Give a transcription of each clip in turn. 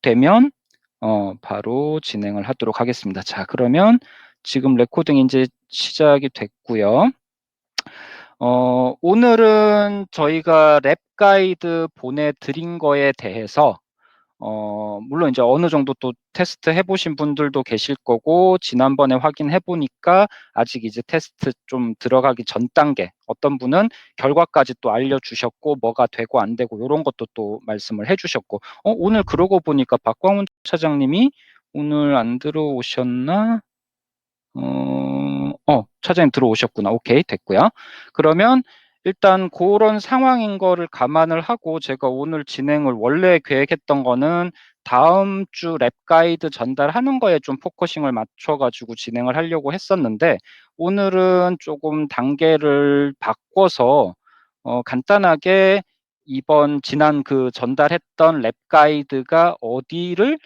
되면 바로 진행을 하도록 하겠습니다. 자, 그러면 지금 레코딩 이제 시작이 됐고요. 오늘은 저희가 랩 가이드 보내드린 거에 대해서 물론 이제 어느 정도 또 테스트 해보신 분들도 계실 거고, 지난번에 확인해 보니까 아직 이제 테스트 좀 들어가기 전 단계, 어떤 분은 결과까지 또 알려주셨고, 뭐가 되고 안 되고, 이런 것도 또 말씀을 해주셨고, 오늘 그러고 보니까 박광훈 차장님이 오늘 안 들어오셨나? 차장님 들어오셨구나. 오케이, 됐고요. 그러면 일단 그런 상황인 거를 감안을 하고 제가 오늘 진행을 원래 계획했던 거는 다음 주 랩 가이드 전달하는 거에 좀 포커싱을 맞춰가지고 진행을 하려고 했었는데, 오늘은 조금 단계를 바꿔서 간단하게 이번 지난 그 전달했던 랩 가이드가 어디를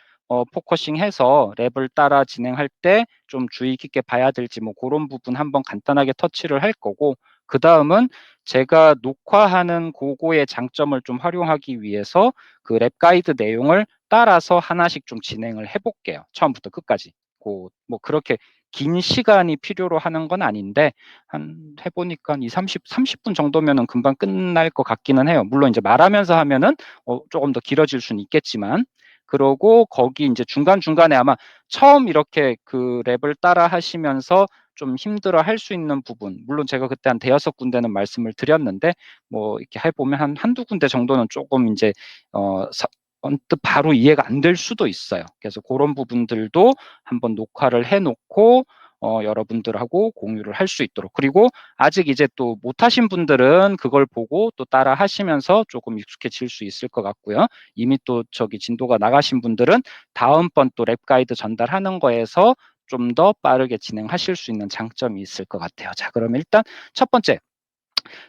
포커싱해서 랩을 따라 진행할 때 좀 주의 깊게 봐야 될지 뭐 그런 부분 한번 간단하게 터치를 할 거고, 그 다음은 제가 녹화하는 그거의 장점을 좀 활용하기 위해서 그 랩 가이드 내용을 따라서 하나씩 좀 진행을 해볼게요. 처음부터 끝까지. 뭐 그렇게 긴 시간이 필요로 하는 건 아닌데, 한 해보니까 30분 정도면은 금방 끝날 것 같기는 해요. 물론 이제 말하면서 하면은 조금 더 길어질 수는 있겠지만, 그러고 거기 이제 중간중간에 아마 처음 이렇게 그 랩을 따라 하시면서 좀 힘들어 할 수 있는 부분, 물론 제가 그때 한 대여섯 군데는 말씀을 드렸는데, 뭐 이렇게 해보면 한두 군데 정도는 조금 이제 언뜻 바로 이해가 안 될 수도 있어요. 그래서 그런 부분들도 한번 녹화를 해놓고 여러분들하고 공유를 할 수 있도록, 그리고 아직 이제 또 못하신 분들은 그걸 보고 또 따라 하시면서 조금 익숙해질 수 있을 것 같고요. 이미 또 저기 진도가 나가신 분들은 다음번 또 랩 가이드 전달하는 거에서 좀 더 빠르게 진행하실 수 있는 장점이 있을 것 같아요. 자, 그러면 일단 첫 번째,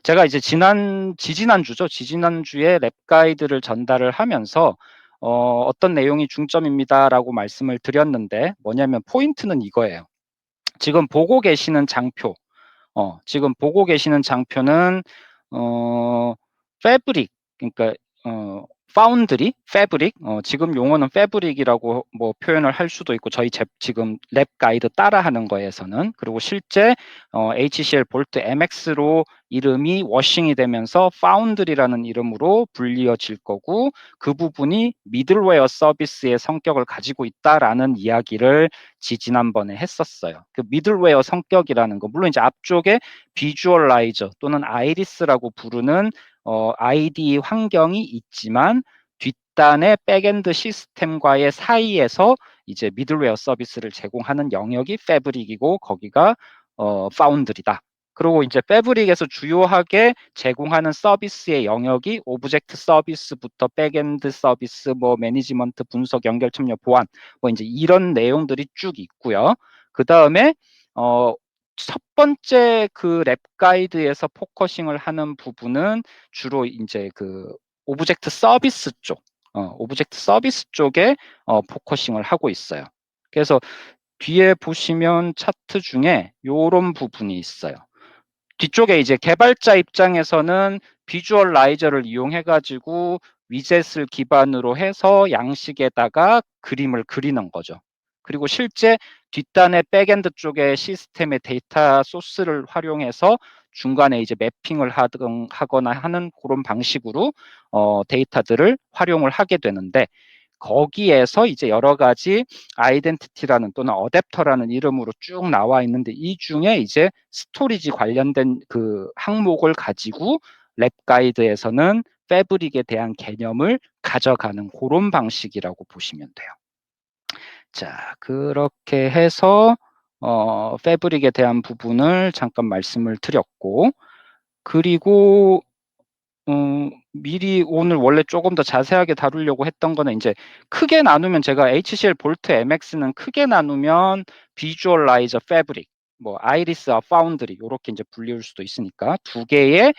제가 이제 지지난주죠. 지지난주에 랩 가이드를 전달을 하면서 어떤 내용이 중점입니다라고 말씀을 드렸는데, 뭐냐면 포인트는 이거예요. 지금 보고 계시는 장표, 지금 보고 계시는 장표는 패브릭, 그러니까 파운드리, 패브릭, 지금 용어는 패브릭이라고 뭐 표현을 할 수도 있고, 저희 지금 랩 가이드 따라하는 거에서는, 그리고 실제 HCL 볼트 MX로 이름이 워싱이 되면서 파운드리라는 이름으로 불리어질 거고, 그 부분이 미들웨어 서비스의 성격을 가지고 있다라는 이야기를 지난번에 했었어요. 그 미들웨어 성격이라는 거, 물론 이제 앞쪽에 비주얼라이저 또는 아이리스라고 부르는 IDE 환경이 있지만, 뒷단의 백엔드 시스템과의 사이에서 이제 미들웨어 서비스를 제공하는 영역이 패브릭이고, 거기가 파운드리다. 그리고 이제 패브릭에서 주요하게 제공하는 서비스의 영역이 오브젝트 서비스부터 백엔드 서비스, 뭐 매니지먼트, 분석, 연결, 참여, 보안, 뭐 이제 이런 내용들이 쭉 있고요. 그 다음에 첫 번째 그 랩 가이드에서 포커싱을 하는 부분은 주로 이제 그 오브젝트 서비스 쪽, 오브젝트 서비스 쪽에 포커싱을 하고 있어요. 그래서 뒤에 보시면 차트 중에 이런 부분이 있어요. 뒤쪽에 이제 개발자 입장에서는 비주얼라이저를 이용해가지고 위젯을 기반으로 해서 양식에다가 그림을 그리는 거죠. 그리고 실제 뒷단의 백엔드 쪽의 시스템의 데이터 소스를 활용해서 중간에 이제 매핑을 하거나 하는 그런 방식으로 데이터들을 활용을 하게 되는데, 거기에서 이제 여러 가지 아이덴티티라는 또는 어댑터라는 이름으로 쭉 나와 있는데, 이 중에 이제 스토리지 관련된 그 항목을 가지고 랩 가이드에서는 패브릭에 대한 개념을 가져가는 그런 방식이라고 보시면 돼요. 자, 그렇게 해서 패브릭에 대한 부분을 잠깐 말씀을 드렸고, 그리고 미리 오늘 원래 조금 더 자세하게 다루려고 했던 거는, 이제 크게 나누면, 제가 HCL 볼트 MX는 크게 나누면 비주얼라이저, 패브릭, 뭐 아이리스와 파운드리 이렇게 이제 분리할 수도 있으니까 두 개의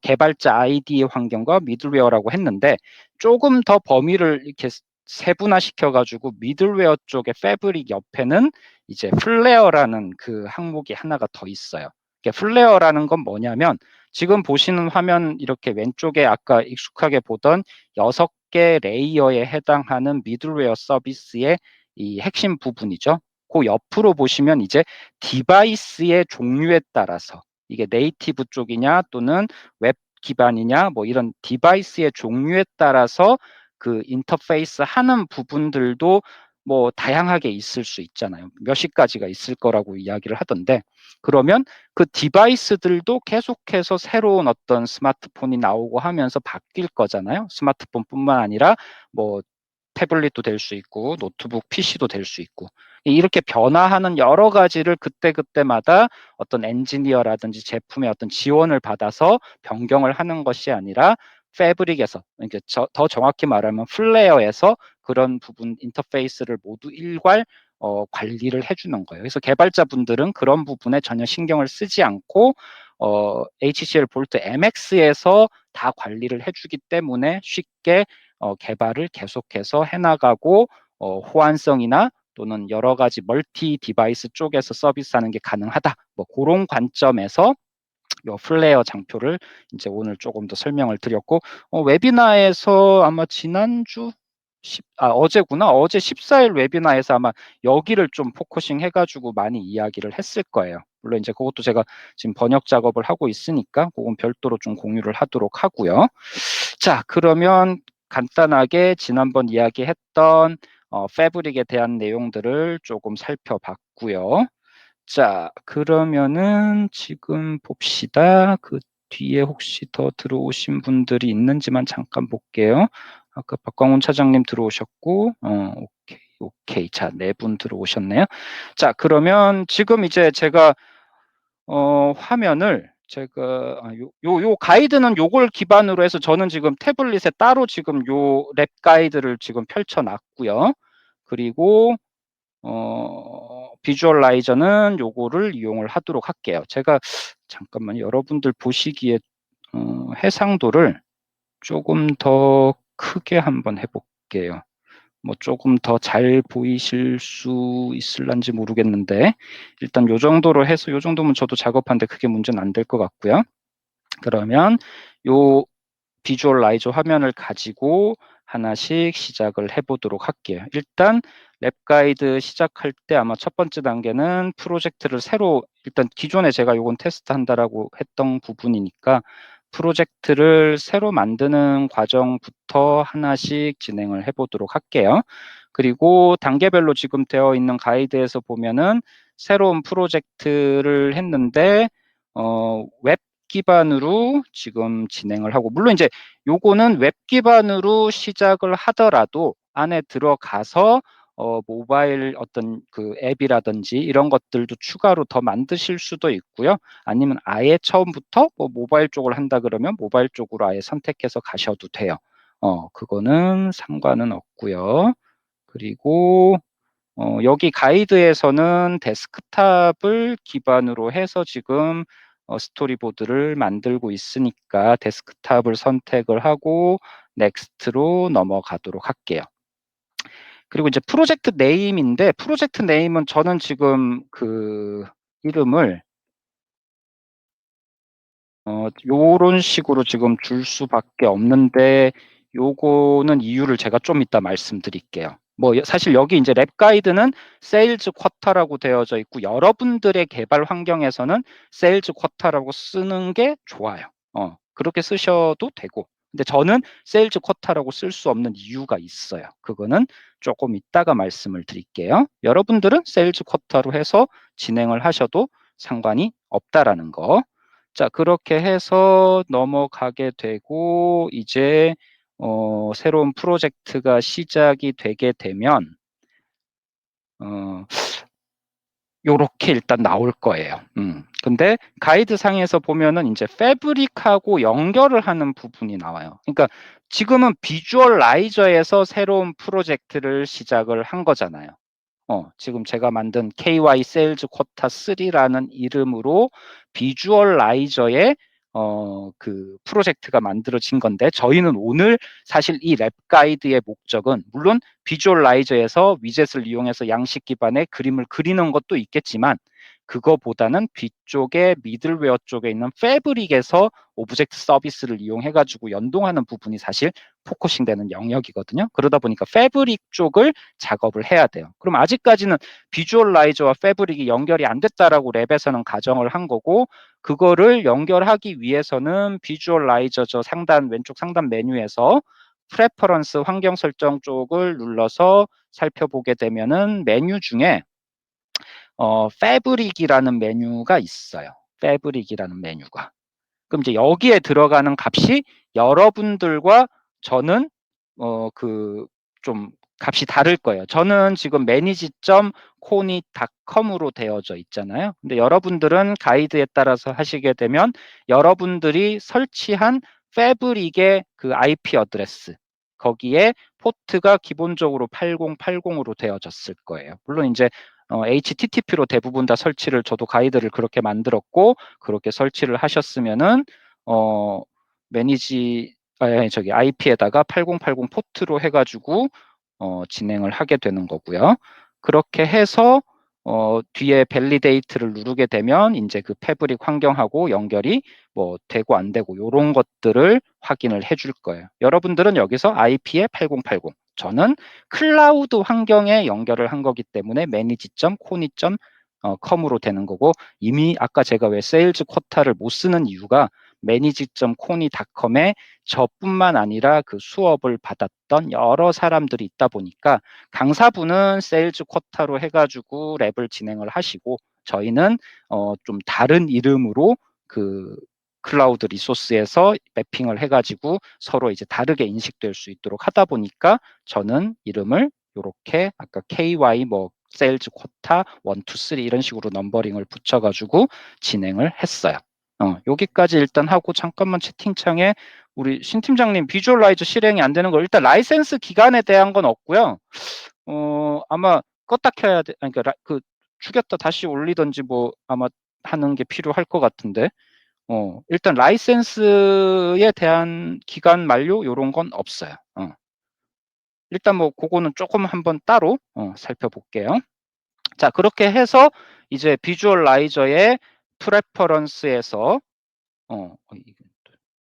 개발자 아이디 환경과 미들웨어라고 했는데, 조금 더 범위를 이렇게 세분화시켜 가지고 미들웨어 쪽의 패브릭 옆에는 이제 플레어라는 그 항목이 하나가 더 있어요. 플레어라는 건 뭐냐면, 지금 보시는 화면 이렇게 왼쪽에 아까 익숙하게 보던 6개 레이어에 해당하는 미들웨어 서비스의 이 핵심 부분이죠. 그 옆으로 보시면 이제 디바이스의 종류에 따라서 이게 네이티브 쪽이냐 또는 웹 기반이냐 뭐 이런 디바이스의 종류에 따라서 그 인터페이스 하는 부분들도 뭐 다양하게 있을 수 있잖아요. 몇십 가지가 있을 거라고 이야기를 하던데, 그러면 그 디바이스들도 계속해서 새로운 어떤 스마트폰이 나오고 하면서 바뀔 거잖아요. 스마트폰뿐만 아니라 뭐 태블릿도 될 수 있고 노트북 PC도 될 수 있고, 이렇게 변화하는 여러 가지를 그때그때마다 어떤 엔지니어라든지 제품의 어떤 지원을 받아서 변경을 하는 것이 아니라 패브릭에서, 그러니까 더 정확히 말하면 플레어에서 그런 부분 인터페이스를 모두 일괄 관리를 해주는 거예요. 그래서 개발자분들은 그런 부분에 전혀 신경을 쓰지 않고 HCL 볼트 MX에서 다 관리를 해주기 때문에 쉽게 개발을 계속해서 해나가고 호환성이나 또는 여러 가지 멀티 디바이스 쪽에서 서비스하는 게 가능하다. 뭐 그런 관점에서 요 플레이어 장표를 이제 오늘 조금 더 설명을 드렸고, 웨비나에서 아마 지난주 어제구나. 어제 14일 웨비나에서 아마 여기를 좀 포커싱 해가지고 많이 이야기를 했을 거예요. 물론 이제 그것도 제가 지금 번역 작업을 하고 있으니까 그건 별도로 좀 공유를 하도록 하고요. 자, 그러면 간단하게 지난번 이야기했던 패브릭에 대한 내용들을 조금 살펴봤고요. 자, 그러면은 지금 봅시다. 그 뒤에 혹시 더 들어오신 분들이 있는지만 잠깐 볼게요. 아까 박광훈 차장님 들어오셨고, 오케이, 오케이. 자, 4분 들어오셨네요. 자, 그러면 지금 이제 제가 화면을 제가 요 가이드는 요걸 기반으로 해서 저는 지금 태블릿에 따로 지금 요 랩 가이드를 지금 펼쳐놨고요. 그리고 비주얼라이저는 요거를 이용을 하도록 할게요. 제가 잠깐만 여러분들 보시기에 해상도를 조금 더 크게 한번 해볼게요. 뭐 조금 더 잘 보이실 수 있을런지 모르겠는데 일단 요 정도로 해서 요 정도면 저도 작업하는데 크게 문제는 안 될 것 같고요. 그러면 요 비주얼라이저 화면을 가지고 하나씩 시작을 해보도록 할게요. 일단 랩 가이드 시작할 때 아마 첫 번째 단계는 프로젝트를 새로, 일단 기존에 제가 요건 테스트 한다라고 했던 부분이니까 프로젝트를 새로 만드는 과정부터 하나씩 진행을 해보도록 할게요. 그리고 단계별로 지금 되어 있는 가이드에서 보면은 새로운 프로젝트를 했는데 웹 기반으로 지금 진행을 하고, 물론 이제 요거는 웹 기반으로 시작을 하더라도 안에 들어가서 모바일 어떤 그 앱이라든지 이런 것들도 추가로 더 만드실 수도 있고요. 아니면 아예 처음부터 뭐 모바일 쪽을 한다 그러면 모바일 쪽으로 아예 선택해서 가셔도 돼요. 그거는 상관은 없고요. 그리고 여기 가이드에서는 데스크탑을 기반으로 해서 지금 스토리보드를 만들고 있으니까 데스크탑을 선택을 하고 넥스트로 넘어가도록 할게요. 그리고 이제 프로젝트 네임인데, 프로젝트 네임은 저는 지금 그 이름을 요런 식으로 지금 줄 수밖에 없는데, 요거는 이유를 제가 좀 이따 말씀드릴게요. 뭐 사실 여기 이제 랩 가이드는 세일즈 쿼터라고 되어져 있고 여러분들의 개발 환경에서는 세일즈 쿼터라고 쓰는 게 좋아요. 그렇게 쓰셔도 되고. 근데 저는 세일즈 쿼터라고 쓸 수 없는 이유가 있어요. 그거는 조금 이따가 말씀을 드릴게요. 여러분들은 세일즈 쿼터로 해서 진행을 하셔도 상관이 없다라는 거. 자, 그렇게 해서 넘어가게 되고 이제 새로운 프로젝트가 시작이 되게 되면 요렇게 일단 나올 거예요. 근데 가이드 상에서 보면은 이제 패브릭하고 연결을 하는 부분이 나와요. 그러니까 지금은 비주얼라이저에서 새로운 프로젝트를 시작을 한 거잖아요. 지금 제가 만든 KY 세일즈 쿼터 3라는 이름으로 비주얼라이저의 그 프로젝트가 만들어진 건데, 저희는 오늘 사실 이 랩 가이드의 목적은 물론 비주얼라이저에서 위젯을 이용해서 양식 기반의 그림을 그리는 것도 있겠지만 그거보다는 뒤쪽에 미들웨어 쪽에 있는 패브릭에서 오브젝트 서비스를 이용해가지고 연동하는 부분이 사실 포커싱 되는 영역이거든요. 그러다 보니까 패브릭 쪽을 작업을 해야 돼요. 그럼 아직까지는 비주얼라이저와 패브릭이 연결이 안 됐다라고 랩에서는 가정을 한 거고, 그거를 연결하기 위해서는 비주얼라이저 저 상단 왼쪽 상단 메뉴에서 프레퍼런스 환경 설정 쪽을 눌러서 살펴보게 되면은 메뉴 중에 패브릭이라는 메뉴가 있어요. 패브릭이라는 메뉴가. 그럼 이제 여기에 들어가는 값이 여러분들과 저는 좀 값이 다를 거예요. 저는 지금 manage.conit.com으로 되어져 있잖아요. 근데 여러분들은 가이드에 따라서 하시게 되면 여러분들이 설치한 패브릭의 그 IP 어드레스, 거기에 포트가 기본적으로 8080으로 되어졌을 거예요. 물론 이제 HTTP로 대부분 다 설치를, 저도 가이드를 그렇게 만들었고 그렇게 설치를 하셨으면은 매니지 저기 IP에다가 8080 포트로 해가지고 진행을 하게 되는 거고요. 그렇게 해서 뒤에 밸리데이트를 누르게 되면 이제 그 패브릭 환경하고 연결이 뭐 되고 안 되고 이런 것들을 확인을 해줄 거예요. 여러분들은 여기서 IP에 8080, 저는 클라우드 환경에 연결을 한 거기 때문에 manage.conit.com으로 되는 거고, 이미 아까 제가 왜 세일즈 쿼타를 못 쓰는 이유가 manage.conit.com에 저뿐만 아니라 그 수업을 받았던 여러 사람들이 있다 보니까 강사분은 세일즈 쿼타로 해가지고 랩을 진행을 하시고, 저희는 좀 다른 이름으로 그 클라우드 리소스에서 매핑을 해가지고 서로 이제 다르게 인식될 수 있도록 하다 보니까 저는 이름을 이렇게 아까 KY 뭐 세일즈 쿼타 1, 2, 3 이런 식으로 넘버링을 붙여가지고 진행을 했어요. 여기까지 일단 하고, 잠깐만 채팅창에 우리 신 팀장님 비주얼라이저 실행이 안 되는 거, 일단 라이센스 기간에 대한 건 없고요. 아마 껐다 켜야 돼. 그러니까 죽였다 다시 올리던지 뭐 아마 하는 게 필요할 것 같은데, 일단 라이센스에 대한 기간 만료 요런 건 없어요. 일단 뭐 그거는 조금 한번 따로 살펴볼게요. 자, 그렇게 해서 이제 비주얼라이저의 프레퍼런스에서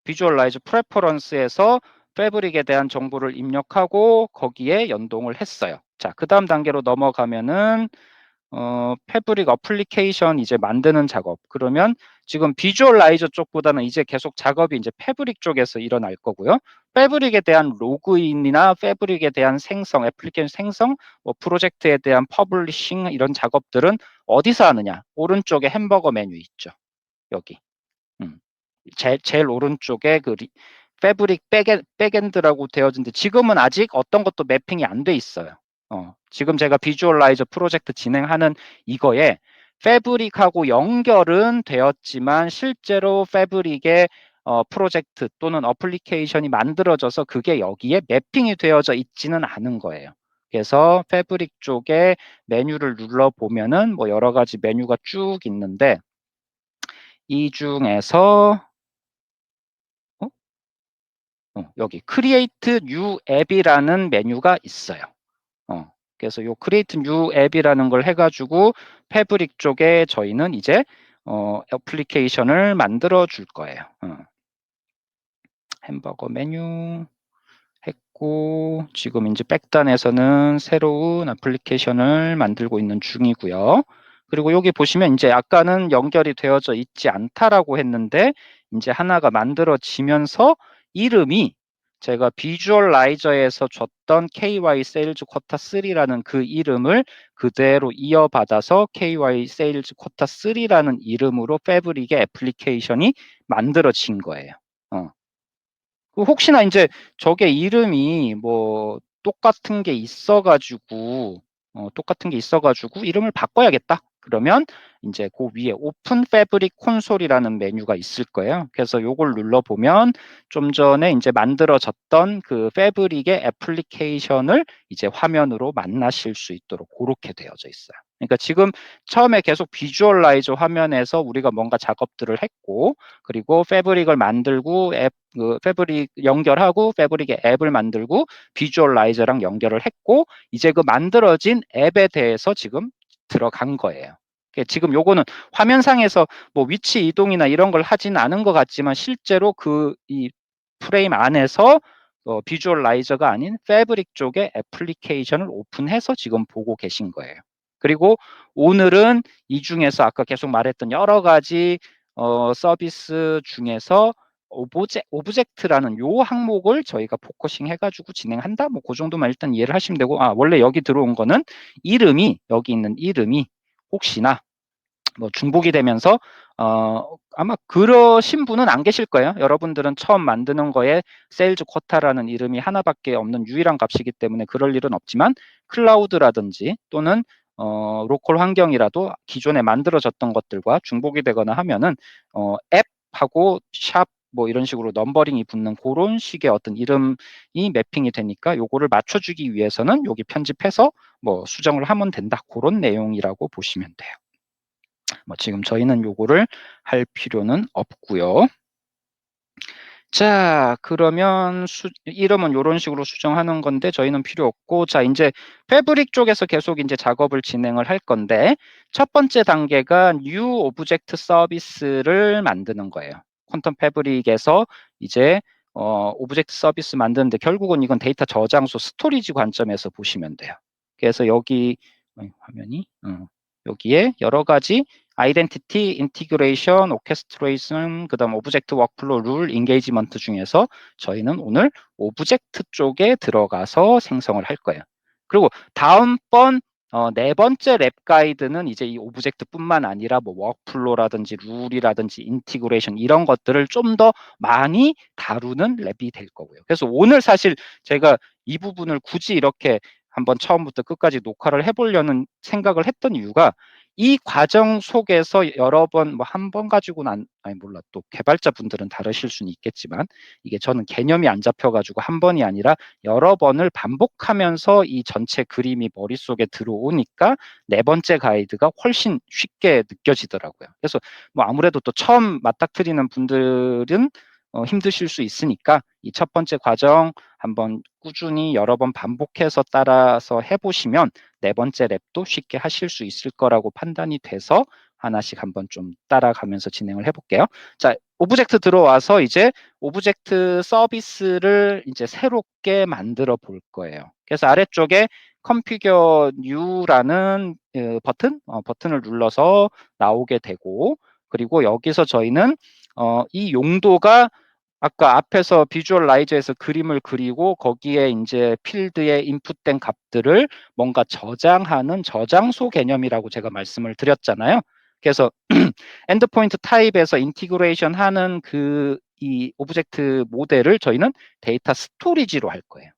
비주얼라이저 프레퍼런스에서 패브릭에 대한 정보를 입력하고 거기에 연동을 했어요. 자, 그 다음 단계로 넘어가면은 패브릭 어플리케이션 이제 만드는 작업. 그러면 지금 비주얼라이저 쪽보다는 이제 계속 작업이 이제 패브릭 쪽에서 일어날 거고요. 패브릭에 대한 로그인이나 패브릭에 대한 생성, 애플리케이션 생성, 뭐 프로젝트에 대한 퍼블리싱 이런 작업들은 어디서 하느냐? 오른쪽에 햄버거 메뉴 있죠. 여기. 음. 제일 오른쪽에 그 패브릭 백엔드라고 되어진데 지금은 아직 어떤 것도 매핑이 안 돼 있어요. 지금 제가 비주얼라이저 프로젝트 진행하는 이거에 패브릭하고 연결은 되었지만 실제로 패브릭의 프로젝트 또는 어플리케이션이 만들어져서 그게 여기에 매핑이 되어져 있지는 않은 거예요. 그래서 패브릭 쪽에 메뉴를 눌러보면은 뭐 여러 가지 메뉴가 쭉 있는데, 이 중에서 여기 Create New App이라는 메뉴가 있어요. 그래서 요 Create New App이라는 걸 해가지고 패브릭 쪽에 저희는 이제 애플리케이션을 만들어 줄 거예요. 햄버거 메뉴 했고, 지금 이제 백단에서는 새로운 애플리케이션을 만들고 있는 중이고요. 그리고 여기 보시면 이제 아까는 연결이 되어져 있지 않다라고 했는데 이제 하나가 만들어지면서 이름이 제가 비주얼라이저에서 줬던 KY 세일즈 쿼타 3라는 그 이름을 그대로 이어받아서 KY 세일즈 쿼타 3라는 이름으로 패브릭의 애플리케이션이 만들어진 거예요. 혹시나 이제 저게 이름이 뭐 똑같은 게 있어가지고 이름을 바꿔야겠다. 그러면 이제 그 위에 오픈 패브릭 콘솔이라는 메뉴가 있을 거예요. 그래서 요걸 눌러보면 좀 전에 이제 만들어졌던 그 패브릭의 애플리케이션을 이제 화면으로 만나실 수 있도록 그렇게 되어져 있어요. 그러니까 지금 처음에 계속 비주얼라이저 화면에서 우리가 뭔가 작업들을 했고, 그리고 패브릭을 만들고 그 패브릭 연결하고 패브릭의 앱을 만들고 비주얼라이저랑 연결을 했고, 이제 그 만들어진 앱에 대해서 지금 들어간 거예요. 지금 요거는 화면상에서 뭐 위치 이동이나 이런 걸 하진 않은 것 같지만 실제로 이 프레임 안에서 비주얼라이저가 아닌 패브릭 쪽에 애플리케이션을 오픈해서 지금 보고 계신 거예요. 그리고 오늘은 이 중에서 아까 계속 말했던 여러 가지 서비스 중에서 오브젝트라는 요 항목을 저희가 포커싱 해가지고 진행한다. 뭐 그 정도만 일단 이해를 하시면 되고, 원래 여기 들어온 거는 여기 있는 이름이 혹시나 뭐 중복이 되면서 아마 그러신 분은 안 계실 거예요. 여러분들은 처음 만드는 거에 세일즈 쿼타라는 이름이 하나밖에 없는 유일한 값이기 때문에 그럴 일은 없지만 클라우드라든지 또는 로컬 환경이라도 기존에 만들어졌던 것들과 중복이 되거나 하면은 앱하고 샵 뭐 이런 식으로 넘버링이 붙는 그런 식의 어떤 이름이 매핑이 되니까 요거를 맞춰주기 위해서는 여기 편집해서 뭐 수정을 하면 된다. 그런 내용이라고 보시면 돼요. 뭐 지금 저희는 요거를 할 필요는 없고요. 자, 그러면 이름은 이런 식으로 수정하는 건데 저희는 필요 없고, 자, 이제 패브릭 쪽에서 계속 이제 작업을 진행을 할 건데, 첫 번째 단계가 new object 서비스를 만드는 거예요. 퀀텀 패브릭에서 이제 오브젝트 서비스 만드는데 결국은 이건 데이터 저장소 스토리지 관점에서 보시면 돼요. 그래서 여기 화면이 여기에 여러 가지 아이덴티티, 인티그레이션, 오케스트레이션, 그다음 오브젝트 워크플로우 룰, 인게이지먼트 중에서 저희는 오늘 오브젝트 쪽에 들어가서 생성을 할 거예요. 그리고 다음번 네 번째 랩 가이드는 이제 이 오브젝트뿐만 아니라 뭐 워크플로우라든지 룰이라든지 인티그레이션 이런 것들을 좀 더 많이 다루는 랩이 될 거고요. 그래서 오늘 사실 제가 이 부분을 굳이 이렇게 한번 처음부터 끝까지 녹화를 해보려는 생각을 했던 이유가 이 과정 속에서 여러 번, 뭐 한 번 가지고는 아니 몰라 또 개발자분들은 다르실 수는 있겠지만 이게 저는 개념이 안 잡혀가지고 한 번이 아니라 여러 번을 반복하면서 이 전체 그림이 머릿속에 들어오니까 네 번째 가이드가 훨씬 쉽게 느껴지더라고요. 그래서 뭐 아무래도 또 처음 맞닥뜨리는 분들은 힘드실 수 있으니까 이 첫 번째 과정 한번 꾸준히 여러 번 반복해서 따라서 해보시면 네 번째 랩도 쉽게 하실 수 있을 거라고 판단이 돼서 하나씩 한번 좀 따라가면서 진행을 해볼게요. 자, 오브젝트 들어와서 이제 오브젝트 서비스를 이제 새롭게 만들어 볼 거예요. 그래서 아래쪽에 configure new라는 버튼을 눌러서 나오게 되고, 그리고 여기서 저희는 이 용도가 아까 앞에서 비주얼라이저에서 그림을 그리고 거기에 이제 필드에 인풋된 값들을 뭔가 저장하는 저장소 개념이라고 제가 말씀을 드렸잖아요. 그래서 엔드포인트 타입에서 인티그레이션 하는 이 오브젝트 모델을 저희는 데이터 스토리지로 할 거예요.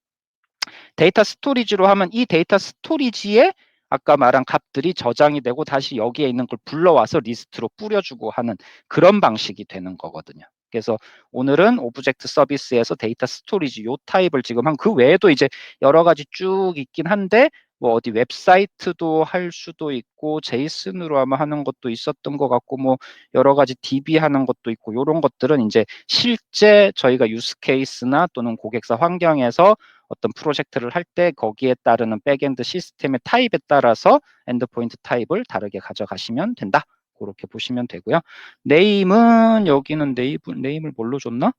데이터 스토리지로 하면 이 데이터 스토리지에 아까 말한 값들이 저장이 되고 다시 여기에 있는 걸 불러와서 리스트로 뿌려주고 하는 그런 방식이 되는 거거든요. 그래서 오늘은 오브젝트 서비스에서 데이터 스토리지 요 타입을 지금 한 그 외에도 이제 여러 가지 쭉 있긴 한데 뭐 어디 웹사이트도 할 수도 있고 제이슨으로 아마 하는 것도 있었던 것 같고 뭐 여러 가지 DB 하는 것도 있고 이런 것들은 이제 실제 저희가 유스 케이스나 또는 고객사 환경에서 어떤 프로젝트를 할 때 거기에 따르는 백엔드 시스템의 타입에 따라서 엔드포인트 타입을 다르게 가져가시면 된다. 그렇게 보시면 되고요. 네임은 여기는 네임을 뭘로 줬나?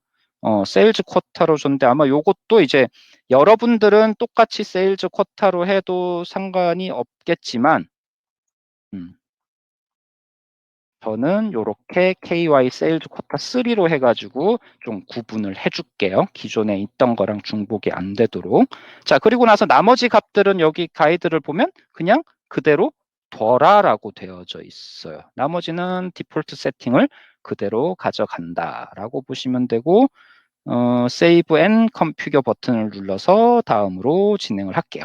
세일즈 쿼타로 줬는데 아마 요것도 이제 여러분들은 똑같이 세일즈 쿼타로 해도 상관이 없겠지만 저는 요렇게 KY 세일즈 쿼타 3로 해가지고 좀 구분을 해줄게요. 기존에 있던 거랑 중복이 안 되도록. 자, 그리고 나서 나머지 값들은 여기 가이드를 보면 그냥 그대로 둬라라고 되어져 있어요. 나머지는 디폴트 세팅을 그대로 가져간다라고 보시면 되고, 세이브 앤 컴퓨터 버튼을 눌러서 다음으로 진행을 할게요.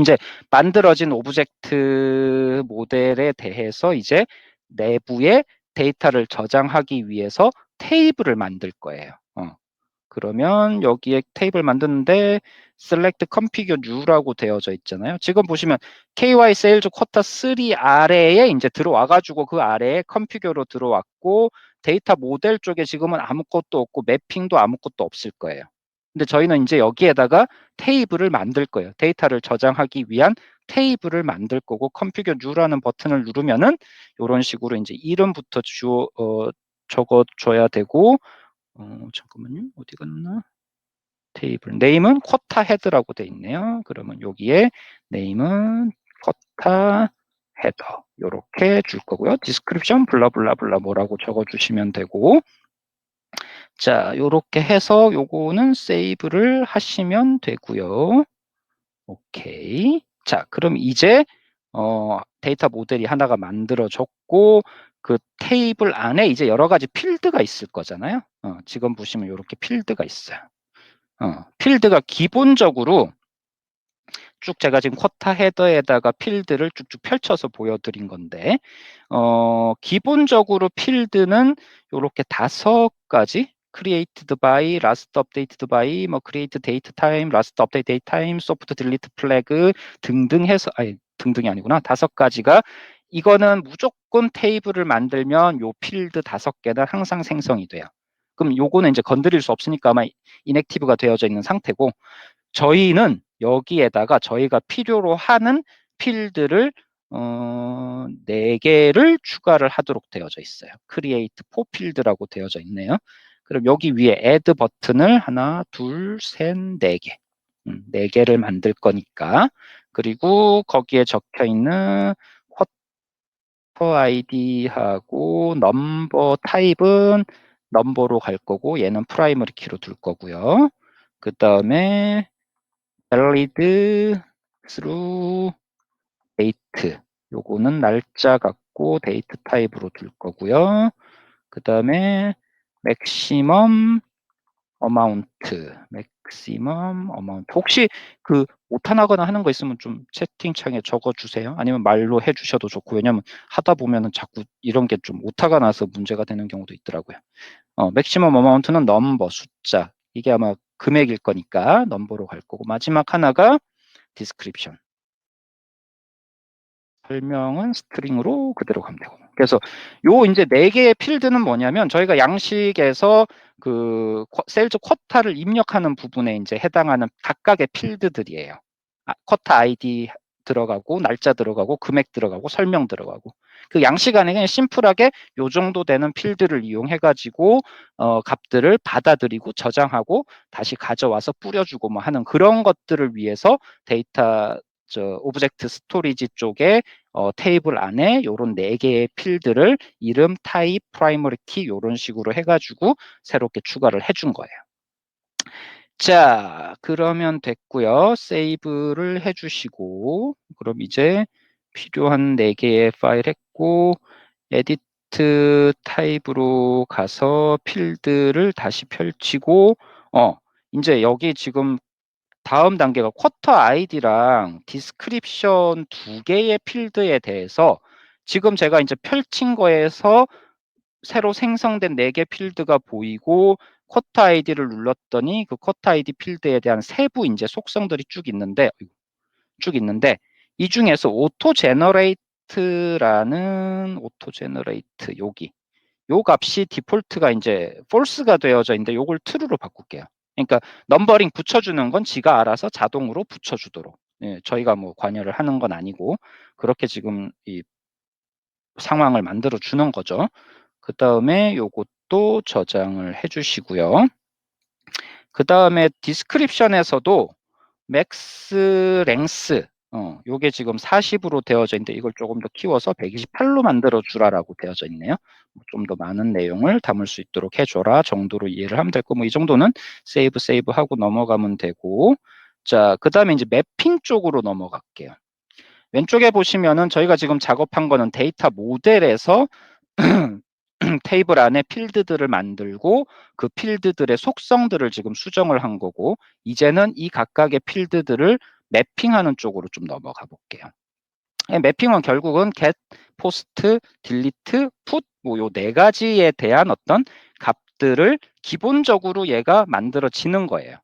이제 만들어진 오브젝트 모델에 대해서 이제 내부에 데이터를 저장하기 위해서 테이블을 만들 거예요. 그러면 여기에 테이블 만드는데 select configure new라고 되어져 있잖아요. 지금 보시면 KY sales quota 3 아래에 이제 들어와 가지고 그 아래에 configure로 들어왔고 데이터 모델 쪽에 지금은 아무것도 없고 매핑도 아무것도 없을 거예요. 근데 저희는 이제 여기에다가 테이블을 만들 거예요. 데이터를 저장하기 위한 테이블을 만들 거고 configure new라는 버튼을 누르면은 이런 식으로 이제 이름부터 적어줘야 되고 잠깐만요. 어디 갔나? 테이블 네임은 쿼타 헤드라고 돼 있네요. 그러면 여기에 네임은 쿼타 헤더 이렇게 줄 거고요. 디스크립션 블라블라블라 뭐라고 적어주시면 되고 자 요렇게 해서 요거는 세이브를 하시면 되고요. 오케이. 자 그럼 이제 데이터 모델이 하나가 만들어졌고 그 테이블 안에 이제 여러 가지 필드가 있을 거잖아요. 지금 보시면 이렇게 필드가 있어요. 필드가 기본적으로 쭉 제가 지금 쿼타 헤더에다가 필드를 쭉쭉 펼쳐서 보여드린 건데 기본적으로 필드는 이렇게 5가지 created by, last updated by, 뭐 create date time, last update date time, soft delete flag 등등 해서 아니 등등이 아니구나 5가지가 이거는 무조건 테이블을 만들면 요 필드 5개는 항상 생성이 돼요. 그럼 요거는 이제 건드릴 수 없으니까 아마 inactive가 되어져 있는 상태고 저희는 여기에다가 저희가 필요로 하는 필드를 4개를 추가를 하도록 되어져 있어요. create for field라고 되어져 있네요. 그럼 여기 위에 add 버튼을 하나, 둘, 셋, 4개. 4개를 만들 거니까. 그리고 거기에 적혀 있는 쿼터 아이디하고 넘버 타입은 넘버로 갈 거고 얘는 프라이머리 키로 둘 거고요. 그 다음에 valid through date 요거는 날짜 같고 데이트 타입으로 둘 거고요. 그 다음에 maximum amount 혹시 그 오타나거나 하는 거 있으면 좀 채팅창에 적어주세요. 아니면 말로 해주셔도 좋고 왜냐면 하다 보면은 자꾸 이런 게 좀 오타가 나서 문제가 되는 경우도 있더라고요. maximum amount는 넘버 숫자 이게 아마 금액일 거니까 넘버로 갈 거고 마지막 하나가 description 설명은 스트링으로 그대로 가면 되고. 그래서 요 이제 4개의 필드는 뭐냐면 저희가 양식에서 그 셀즈 쿼타를 입력하는 부분에 이제 해당하는 각각의 필드들이에요. 쿼타 아이디 들어가고 날짜 들어가고 금액 들어가고 설명 들어가고 그 양식 안에 그냥 심플하게 요 정도 되는 필드를 이용해 가지고 값들을 받아들이고 저장하고 다시 가져와서 뿌려주고 뭐 하는 그런 것들을 위해서 데이터 오브젝트 스토리지 쪽에 테이블 안에 요런 4개의 필드를 이름, 타입, 프라이머리 키 요런 식으로 해가지고 새롭게 추가를 해준 거예요. 자, 그러면 됐고요. 세이브를 해주시고 그럼 이제 필요한 4개의 파일 했고 에디트 타입으로 가서 필드를 다시 펼치고 이제 여기 지금 다음 단계가 쿼터 아이디랑 디스크립션 2개의 필드에 대해서 지금 제가 이제 펼친 거에서 새로 생성된 4개 필드가 보이고 쿼터 아이디를 눌렀더니 그 쿼터 아이디 필드에 대한 세부 이제 속성들이 쭉 있는데 이 중에서 오토 제너레이트라는 여기 요 값이 디폴트가 이제 false가 되어져 있는데 요걸 true로 바꿀게요. 그러니까 넘버링 붙여주는 건 지가 알아서 자동으로 붙여주도록 저희가 뭐 관여를 하는 건 아니고 그렇게 지금 이 상황을 만들어 주는 거죠. 그 다음에 요것도 저장을 해주시고요. 그 다음에 디스크립션에서도 맥스 랭스 요게 지금 40으로 되어져 있는데 이걸 조금 더 키워서 128로 만들어 주라라고 되어져 있네요. 좀 더 많은 내용을 담을 수 있도록 해줘라 정도로 이해를 하면 될 거고 뭐 이 정도는 세이브 하고 넘어가면 되고 자 그 다음에 이제 매핑 쪽으로 넘어갈게요. 왼쪽에 보시면은 저희가 지금 작업한 거는 데이터 모델에서 테이블 안에 필드들을 만들고 그 필드들의 속성들을 지금 수정을 한 거고 이제는 이 각각의 필드들을 매핑하는 쪽으로 좀 넘어가 볼게요. 매핑은 결국은 get, post, delete, put 뭐 요 4가지에 대한 어떤 값들을 기본적으로 얘가 만들어지는 거예요.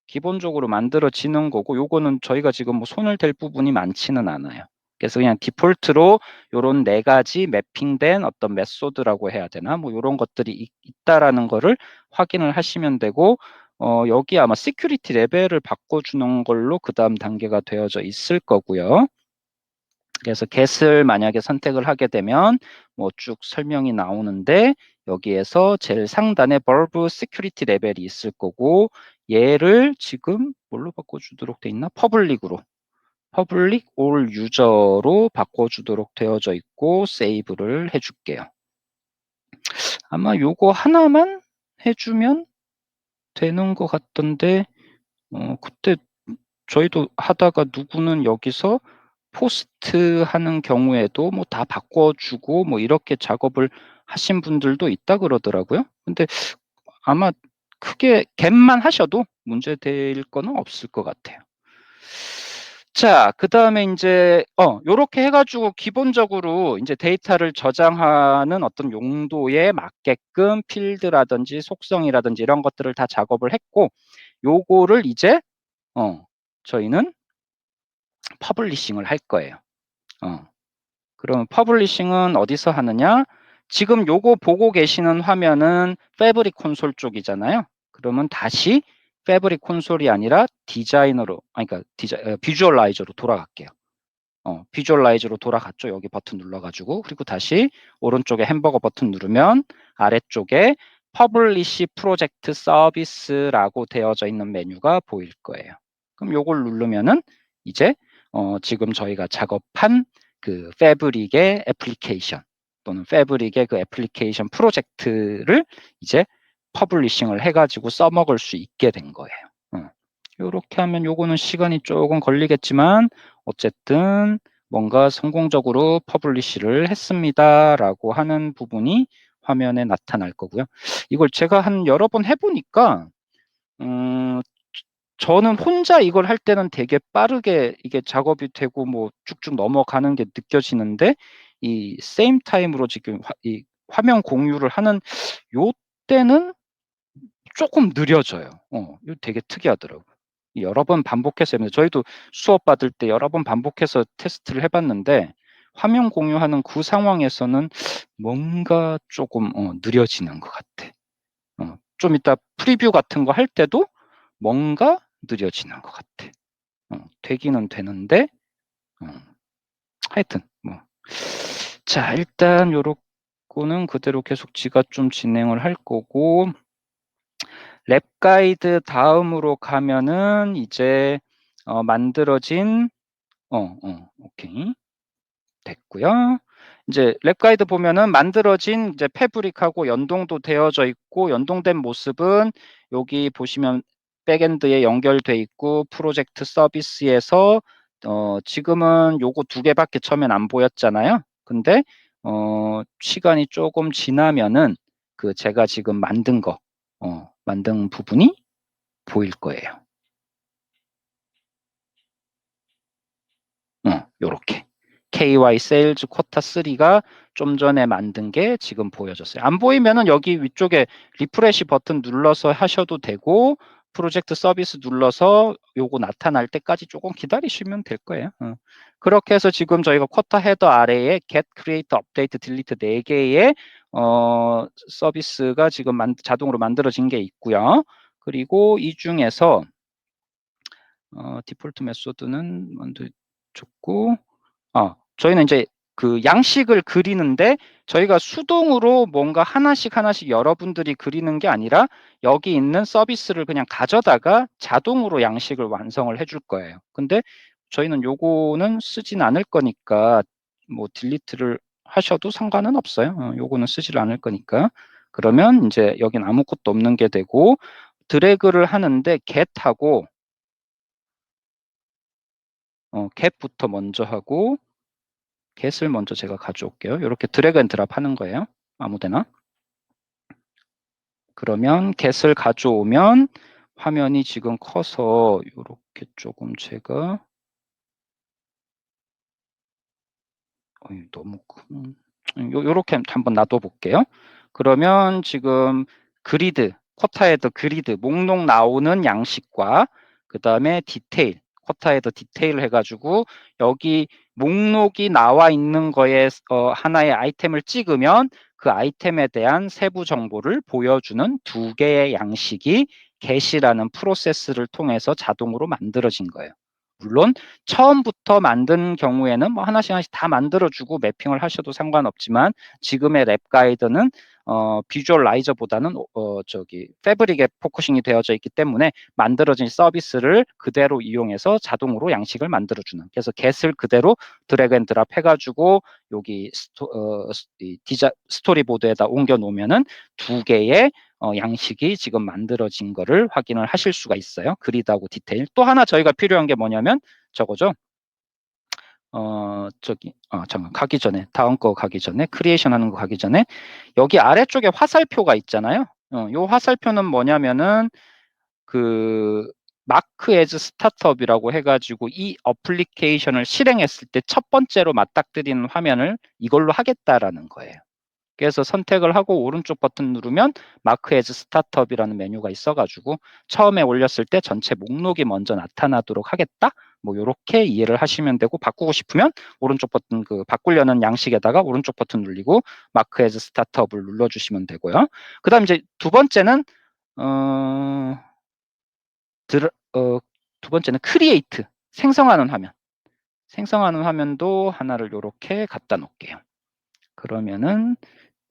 기본적으로 만들어지는 거고 요거는 저희가 지금 뭐 손을 댈 부분이 많지는 않아요. 그래서 그냥 디폴트로 요런 4가지 매핑된 어떤 메소드라고 해야 되나 뭐 요런 것들이 있다라는 거를 확인을 하시면 되고 그 다음에 이제 매핑 쪽으로 넘어가면 여기 아마 시큐리티 레벨을 바꿔주는 걸로 그 다음 단계가 되어져 있을 거고요. 그래서 get을 만약에 선택을 하게 되면 뭐 쭉 설명이 나오는데 여기에서 제일 상단에 verb security 레벨이 있을 거고 얘를 지금 뭘로 바꿔주도록 돼 있나? public으로 public all user로 바꿔주도록 되어져 있고 세이브를 해줄게요. 아마 요거 하나만 해주면 되는 것 같던데 그때 저희도 하다가 누구는 여기서 포스트 하는 경우에도 뭐 다 바꿔주고 뭐 이렇게 작업을 하신 분들도 있다 그러더라고요. 근데 아마 크게 get만 하셔도 문제될 거는 없을 것 같아요. 자, 그 다음에 이제, 요렇게 해가지고 기본적으로 이제 데이터를 저장하는 어떤 용도에 맞게끔 필드라든지 속성이라든지 이런 것들을 다 작업을 했고, 요거를 이제, 저희는 퍼블리싱을 할 거예요. 그럼 퍼블리싱은 어디서 하느냐? 지금 요거 보고 계시는 화면은 패브릭 콘솔 쪽이잖아요. 그러면 다시 패브릭 콘솔이 아니라 디자이너로, 그러니까 비주얼라이저로 돌아갈게요. 비주얼라이저로 돌아갔죠. 여기 버튼 눌러가지고. 그리고 다시 오른쪽에 햄버거 버튼 누르면 아래쪽에 퍼블리시 프로젝트 서비스라고 되어져 있는 메뉴가 보일 거예요. 그럼 요걸 누르면은 이제 지금 저희가 작업한 그 패브릭의 애플리케이션 또는 패브릭의 그 애플리케이션 프로젝트를 이제 퍼블리싱을 해가지고 써먹을 수 있게 된 거예요. 이렇게 하면 요거는 시간이 조금 걸리겠지만 어쨌든 뭔가 성공적으로 퍼블리시를 했습니다라고 하는 부분이 화면에 나타날 거고요. 이걸 제가 한 여러 번 해보니까 저는 혼자 이걸 할 때는 되게 빠르게 이게 작업이 되고 뭐 쭉쭉 넘어가는 게 느껴지는데 이 same time으로 지금 이 화면 공유를 하는 요 때는 조금 느려져요. 이거 되게 특이하더라고요. 여러 번 반복해서 해요. 저희도 수업 받을 때 여러 번 반복해서 테스트를 해봤는데 화면 공유하는 그 상황에서는 뭔가 조금 느려지는 것 같아. 좀 이따 프리뷰 같은 거 할 때도 뭔가 느려지는 것 같아. 되기는 되는데 하여튼 뭐. 자, 일단 요렇고는 그대로 계속 지가 좀 진행을 할 거고 랩 가이드 다음으로 가면은 이제 만들어진 오케이 됐고요. 이제 랩 가이드 보면은 만들어진 이제 패브릭하고 연동도 되어져 있고 연동된 모습은 여기 보시면 백엔드에 연결돼 있고 프로젝트 서비스에서 지금은 요거 두 개밖에 처음엔 안 보였잖아요. 근데 시간이 조금 지나면은 그 제가 지금 만든 거 만든 부분이 보일 거예요. 요렇게. KY 세일즈 쿼터 3가 좀 전에 만든 게 지금 보여졌어요. 안 보이면은 여기 위쪽에 리프레시 버튼 눌러서 하셔도 되고 프로젝트 서비스 눌러서 요거 나타날 때까지 조금 기다리시면 될 거예요. 그렇게 해서 지금 저희가 쿼터 헤더 아래에 get, create, update, delete 4개의 서비스가 지금 자동으로 만들어진 게 있고요. 그리고 이 중에서 디폴트 메소드는 먼저 줬고 저희는 이제 그 양식을 그리는데 저희가 수동으로 뭔가 하나씩 하나씩 여러분들이 그리는 게 아니라 여기 있는 서비스를 그냥 가져다가 자동으로 양식을 완성을 해줄 거예요. 근데 저희는 요거는 쓰진 않을 거니까 뭐 딜리트를 하셔도 상관은 없어요. 요거는 쓰질 않을 거니까. 그러면 이제 여긴 아무것도 없는 게 되고 드래그를 하는데 get하고 get부터 먼저 하고 get을 먼저 제가 가져올게요. 이렇게 드래그 앤 드랍 하는 거예요. 아무데나. 그러면 get을 가져오면 화면이 지금 커서 이렇게 조금 제가 너무 큰 요렇게 한번 놔둬 볼게요. 그러면 지금 그리드, 쿼터헤더 그리드, 목록 나오는 양식과 그 다음에 디테일, 쿼터헤더 디테일 해가지고 여기 목록이 나와 있는 거에 하나의 아이템을 찍으면 그 아이템에 대한 세부 정보를 보여주는 두 개의 양식이 get이라는 프로세스를 통해서 자동으로 만들어진 거예요. 물론 처음부터 만든 경우에는 뭐 하나씩 하나씩 다 만들어주고 매핑을 하셔도 상관없지만 지금의 랩 가이드는 비주얼라이저보다는 패브릭에 포커싱이 되어져 있기 때문에 만들어진 서비스를 그대로 이용해서 자동으로 양식을 만들어주는. 그래서 get을 그대로 드래그 앤 드랍 해가지고 여기 스토리보드에다 옮겨 놓으면은 두 개의 양식이 지금 만들어진 거를 확인을 하실 수가 있어요. 그리드하고 디테일. 또 하나 저희가 필요한 게 뭐냐면 저거죠. 잠깐 가기 전에 다음 거 가기 전에 크리에이션 하는 거 가기 전에 여기 아래쪽에 화살표가 있잖아요. 요 화살표는 뭐냐면은 그 마크 에즈 스타트업이라고 해가지고 이 어플리케이션을 실행했을 때 첫 번째로 맞닥뜨리는 화면을 이걸로 하겠다라는 거예요. 그래서 선택을 하고 오른쪽 버튼 누르면 마크 에즈 스타트업이라는 메뉴가 있어가지고 처음에 올렸을 때 전체 목록이 먼저 나타나도록 하겠다. 뭐 이렇게 이해를 하시면 되고 바꾸고 싶으면 오른쪽 버튼 바꾸려는 양식에다가 오른쪽 버튼 눌리고 마크 에즈 스타트업을 눌러주시면 되고요. 그다음 이제 두 번째는 두 번째는 크리에이트 생성하는 화면. 생성하는 화면도 하나를 이렇게 갖다 놓을게요. 그러면은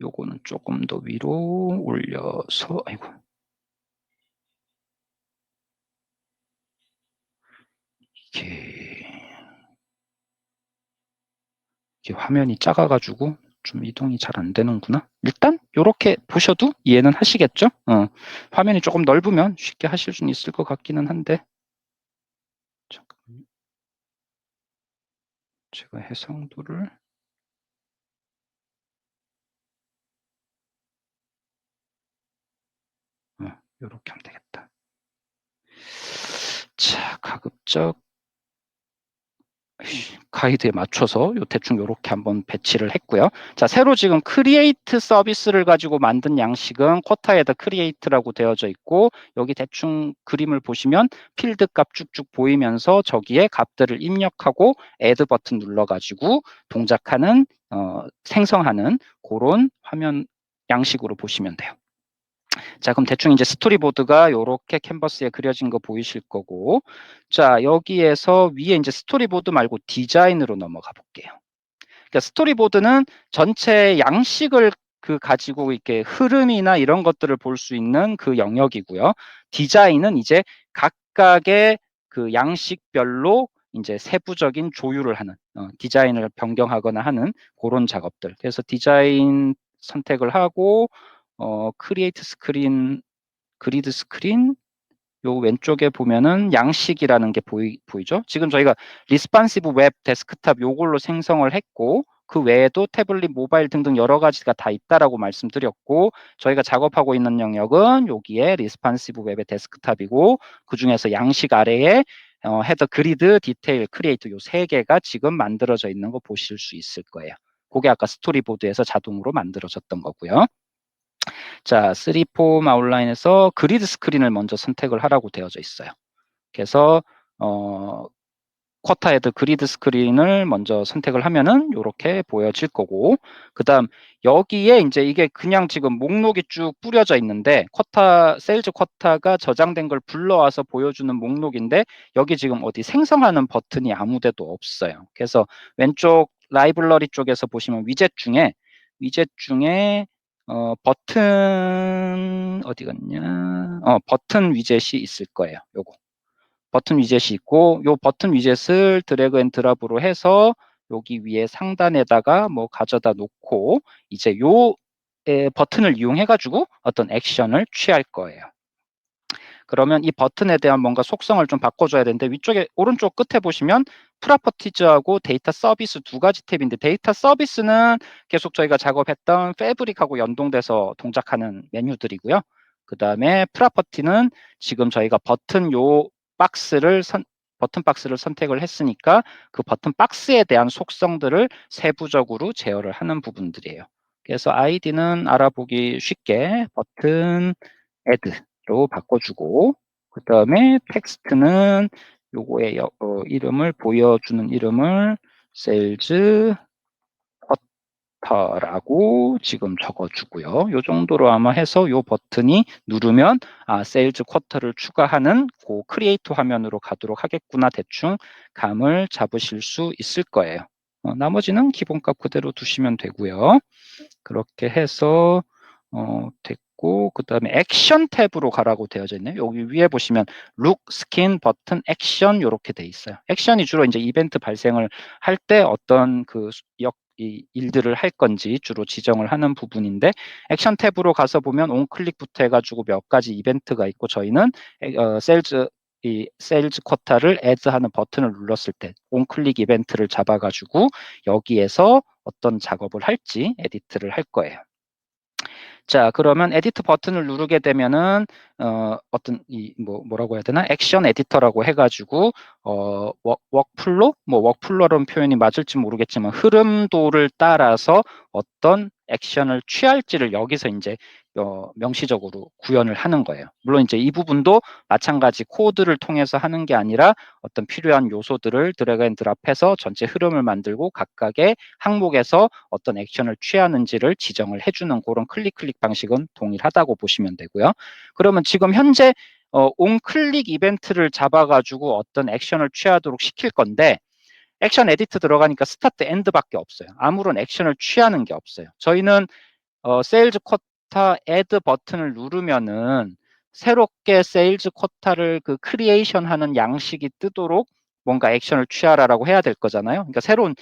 요거는 조금 더 위로 올려서 아이고 이게 화면이 작아가지고 좀 이동이 잘 안 되는구나. 일단 요렇게 보셔도 이해는 하시겠죠? 화면이 조금 넓으면 쉽게 하실 수는 있을 것 같기는 한데 잠깐만요. 제가 해상도를 요렇게 하면 되겠다. 자, 가급적 가이드에 맞춰서 대충 이렇게 한번 배치를 했고요. 자, 새로 지금 크리에이트 서비스를 가지고 만든 양식은 쿼타에다 크리에이트라고 되어져 있고 여기 대충 그림을 보시면 필드 값 쭉쭉 보이면서 저기에 값들을 입력하고 애드 버튼 눌러가지고 동작하는 생성하는 그런 화면 양식으로 보시면 돼요. 자, 그럼 대충 이제 스토리보드가 이렇게 캔버스에 그려진 거 보이실 거고, 자, 여기에서 위에 이제 스토리보드 말고 디자인으로 넘어가 볼게요. 그러니까 스토리보드는 전체 양식을 가지고 이렇게 흐름이나 이런 것들을 볼 수 있는 그 영역이고요. 디자인은 이제 각각의 그 양식별로 이제 세부적인 조율을 하는, 디자인을 변경하거나 하는 그런 작업들. 그래서 디자인 선택을 하고, 크리에이트 스크린, 그리드 스크린, 요 왼쪽에 보면은 양식이라는 게 보이죠? 지금 저희가 리스판시브 웹 데스크탑 요걸로 생성을 했고 그 외에도 태블릿, 모바일 등등 여러 가지가 다 있다라고 말씀드렸고 저희가 작업하고 있는 영역은 여기에 리스판시브 웹의 데스크탑이고 그 중에서 양식 아래에 헤더 그리드, 디테일, 크리에이트 요 세 개가 지금 만들어져 있는 거 보실 수 있을 거예요. 그게 아까 스토리보드에서 자동으로 만들어졌던 거고요. 자, 3, 4 아웃라인에서 그리드 스크린을 먼저 선택을 하라고 되어져 있어요. 그래서 쿼터 헤드 그리드 스크린을 먼저 선택을 하면은 이렇게 보여질 거고 그다음 여기에 이제 이게 그냥 지금 목록이 쭉 뿌려져 있는데 세일즈 쿼터가 저장된 걸 불러와서 보여주는 목록인데 여기 지금 어디 생성하는 버튼이 아무 데도 없어요. 그래서 왼쪽 라이브러리 쪽에서 보시면 위젯 중에 버튼 어디 갔냐? 버튼 위젯이 있을 거예요. 요거. 버튼 위젯이 있고 요 버튼 위젯을 드래그 앤 드랍으로 해서 여기 위에 상단에다가 뭐 가져다 놓고 이제 요 버튼을 이용해 가지고 어떤 액션을 취할 거예요. 그러면 이 버튼에 대한 뭔가 속성을 좀 바꿔줘야 되는데 위쪽에 오른쪽 끝에 보시면 프로퍼티즈하고 데이터 서비스 두 가지 탭인데 데이터 서비스는 계속 저희가 작업했던 패브릭하고 연동돼서 동작하는 메뉴들이고요. 그 다음에 프로퍼티는 지금 저희가 버튼 박스를 선택을 했으니까 그 버튼 박스에 대한 속성들을 세부적으로 제어를 하는 부분들이에요. 그래서 아이디는 알아보기 쉽게 버튼 add로 바꿔주고 그 다음에 텍스트는 요거의 이름을 보여주는 이름을 sales 쿼터라고 지금 적어주고요. 요 정도로 아마 해서 요 버튼이 누르면 세일즈 쿼터를 추가하는 그 크리에이트 화면으로 가도록 하겠구나 대충 감을 잡으실 수 있을 거예요. 나머지는 기본값 그대로 두시면 되고요. 그렇게 해서 됐고 그 다음에 액션 탭으로 가라고 되어져 있네요. 여기 위에 보시면 룩, 스킨, 버튼, 액션 이렇게 돼 있어요. 액션이 주로 이제 이벤트 발생을 할 때 어떤 이 일들을 할 건지 주로 지정을 하는 부분인데 액션 탭으로 가서 보면 온클릭부터 해가지고 몇 가지 이벤트가 있고 저희는 세일즈 쿼터를 애드하는 버튼을 눌렀을 때 온클릭 이벤트를 잡아가지고 여기에서 어떤 작업을 할지 에디트를 할 거예요. 자, 그러면 에디트 버튼을 누르게 되면은 어떤 뭐라고 해야 되나? 액션 에디터라고 해가지고 워크플로? 뭐 워크플로라는 표현이 맞을지 모르겠지만 흐름도를 따라서 어떤 액션을 취할지를 여기서 이제 명시적으로 구현을 하는 거예요. 물론 이제 이 부분도 마찬가지 코드를 통해서 하는 게 아니라 어떤 필요한 요소들을 드래그 앤 드랍해서 전체 흐름을 만들고 각각의 항목에서 어떤 액션을 취하는지를 지정을 해주는 그런 클릭 방식은 동일하다고 보시면 되고요. 그러면 지금 현재 온클릭 이벤트를 잡아가지고 어떤 액션을 취하도록 시킬 건데 액션 에디트 들어가니까 스타트 엔드밖에 없어요. 아무런 액션을 취하는 게 없어요. 저희는 세일즈 쿼터 애드 버튼을 누르면은 새롭게 세일즈 쿼터를 그 크리에이션 하는 양식이 뜨도록 뭔가 액션을 취하라라고 해야 될 거잖아요. 그러니까 새로운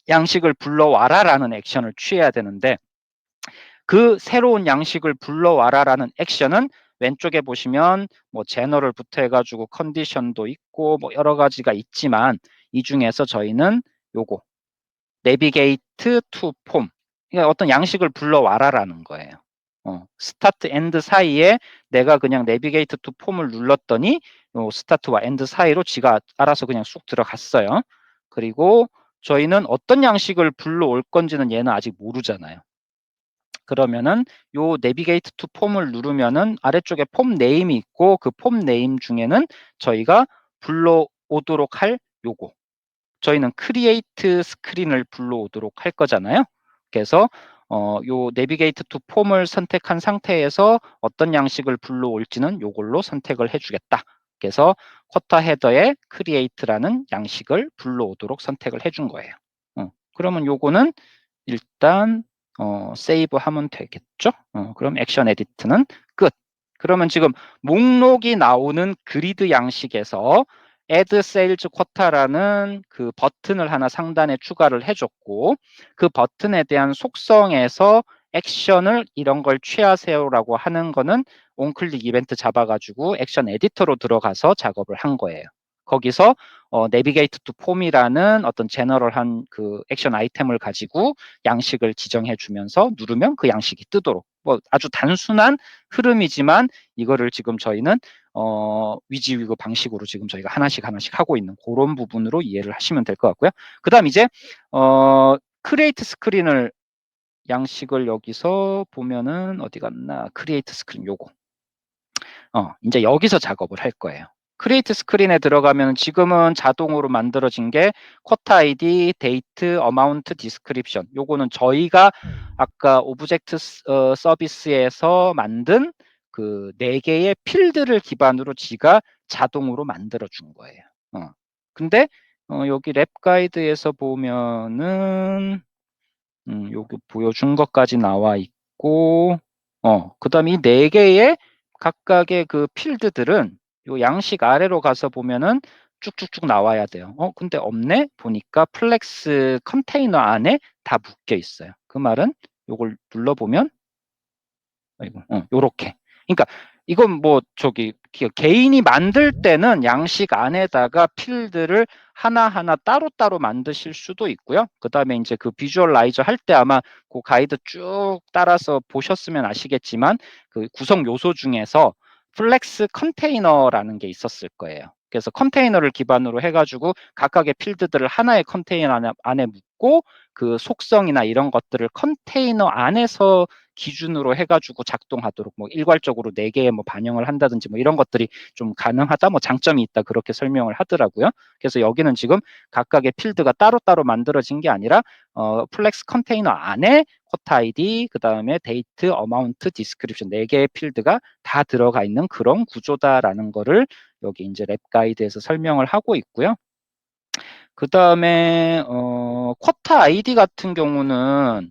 양식을 불러와라라는 액션을 취해야 되는데 그 새로운 양식을 불러와라라는 액션은 왼쪽에 보시면 뭐 제너럴부터 해가지고 컨디션도 있고 뭐 여러 가지가 있지만 이 중에서 저희는 요거 내비게이트 투 폼 그러니까 어떤 양식을 불러와라라는 거예요. 스타트 엔드 사이에 내가 그냥 내비게이트 투 폼을 눌렀더니 스타트와 엔드 사이로 지가 알아서 그냥 쑥 들어갔어요. 그리고 저희는 어떤 양식을 불러올 건지는 얘는 아직 모르잖아요. 그러면은 요 내비게이트 투 폼을 누르면은 아래쪽에 폼 네임이 있고 그 폼 네임 중에는 저희가 불러오도록 할 요거 저희는 크리에이트 스크린을 불러오도록 할 거잖아요. 그래서 요 내비게이트 투 폼을 선택한 상태에서 어떤 양식을 불러올지는 요걸로 선택을 해주겠다. 그래서 쿼터 헤더에 크리에이트라는 양식을 불러오도록 선택을 해준 거예요. 그러면 요거는 일단 세이브 하면 되겠죠. 그럼 액션 에디트는 끝. 그러면 지금 목록이 나오는 그리드 양식에서 add sales quota라는 그 버튼을 하나 상단에 추가를 해줬고 그 버튼에 대한 속성에서 액션을 이런 걸 취하세요라고 하는 거는 온클릭 이벤트 잡아가지고 액션 에디터로 들어가서 작업을 한 거예요. 거기서 내비게이트 투 폼이라는 어떤 제너럴한 그 액션 아이템을 가지고 양식을 지정해 주면서 누르면 그 양식이 뜨도록 뭐 아주 단순한 흐름이지만 이거를 지금 저희는 위지위그 방식으로 지금 저희가 하나씩 하고 있는 그런 부분으로 이해를 하시면 될 것 같고요. 그 다음 이제 크리에이트 스크린을 양식을 여기서 보면은 어디 갔나 크리에이트 스크린 요거 이제 여기서 작업을 할 거예요. 크리에이트 스크린에 들어가면 지금은 자동으로 만들어진 게 쿼터 아이디, 데이트, 어마운트, 디스크립션 요거는 저희가 아까 오브젝트 서비스에서 만든 그 4개의 필드를 기반으로 지가 자동으로 만들어 준 거예요. 근데 여기 랩 가이드에서 보면은 여기 보여준 것까지 나와 있고 그 다음에 이 4개의 각각의 그 필드들은 요 양식 아래로 가서 보면은 쭉쭉쭉 나와야 돼요. 근데 없네? 보니까 플렉스 컨테이너 안에 다 묶여 있어요. 그 말은 요걸 눌러보면 아이고, 요렇게. 그러니까 이건 뭐 저기 개인이 만들 때는 양식 안에다가 필드를 하나하나 따로따로 만드실 수도 있고요. 그 다음에 이제 그 비주얼라이저 할 때 아마 그 가이드 쭉 따라서 보셨으면 아시겠지만 그 구성 요소 중에서 플렉스 컨테이너라는 게 있었을 거예요. 그래서 컨테이너를 기반으로 해가지고 각각의 필드들을 하나의 컨테이너 안에 묶고 그 속성이나 이런 것들을 컨테이너 안에서 기준으로 해가지고 작동하도록 뭐 일괄적으로 4개에 뭐 반영을 한다든지 뭐 이런 것들이 좀 가능하다, 뭐 장점이 있다, 그렇게 설명을 하더라고요. 그래서 여기는 지금 각각의 필드가 따로따로 만들어진 게 아니라 플렉스 컨테이너 안에 쿼터 아이디, 그 다음에 데이트, 어마운트, 디스크립션 4개의 필드가 다 들어가 있는 그런 구조다라는 거를 여기 이제 랩 가이드에서 설명을 하고 있고요. 그 다음에 쿼터 아이디 같은 경우는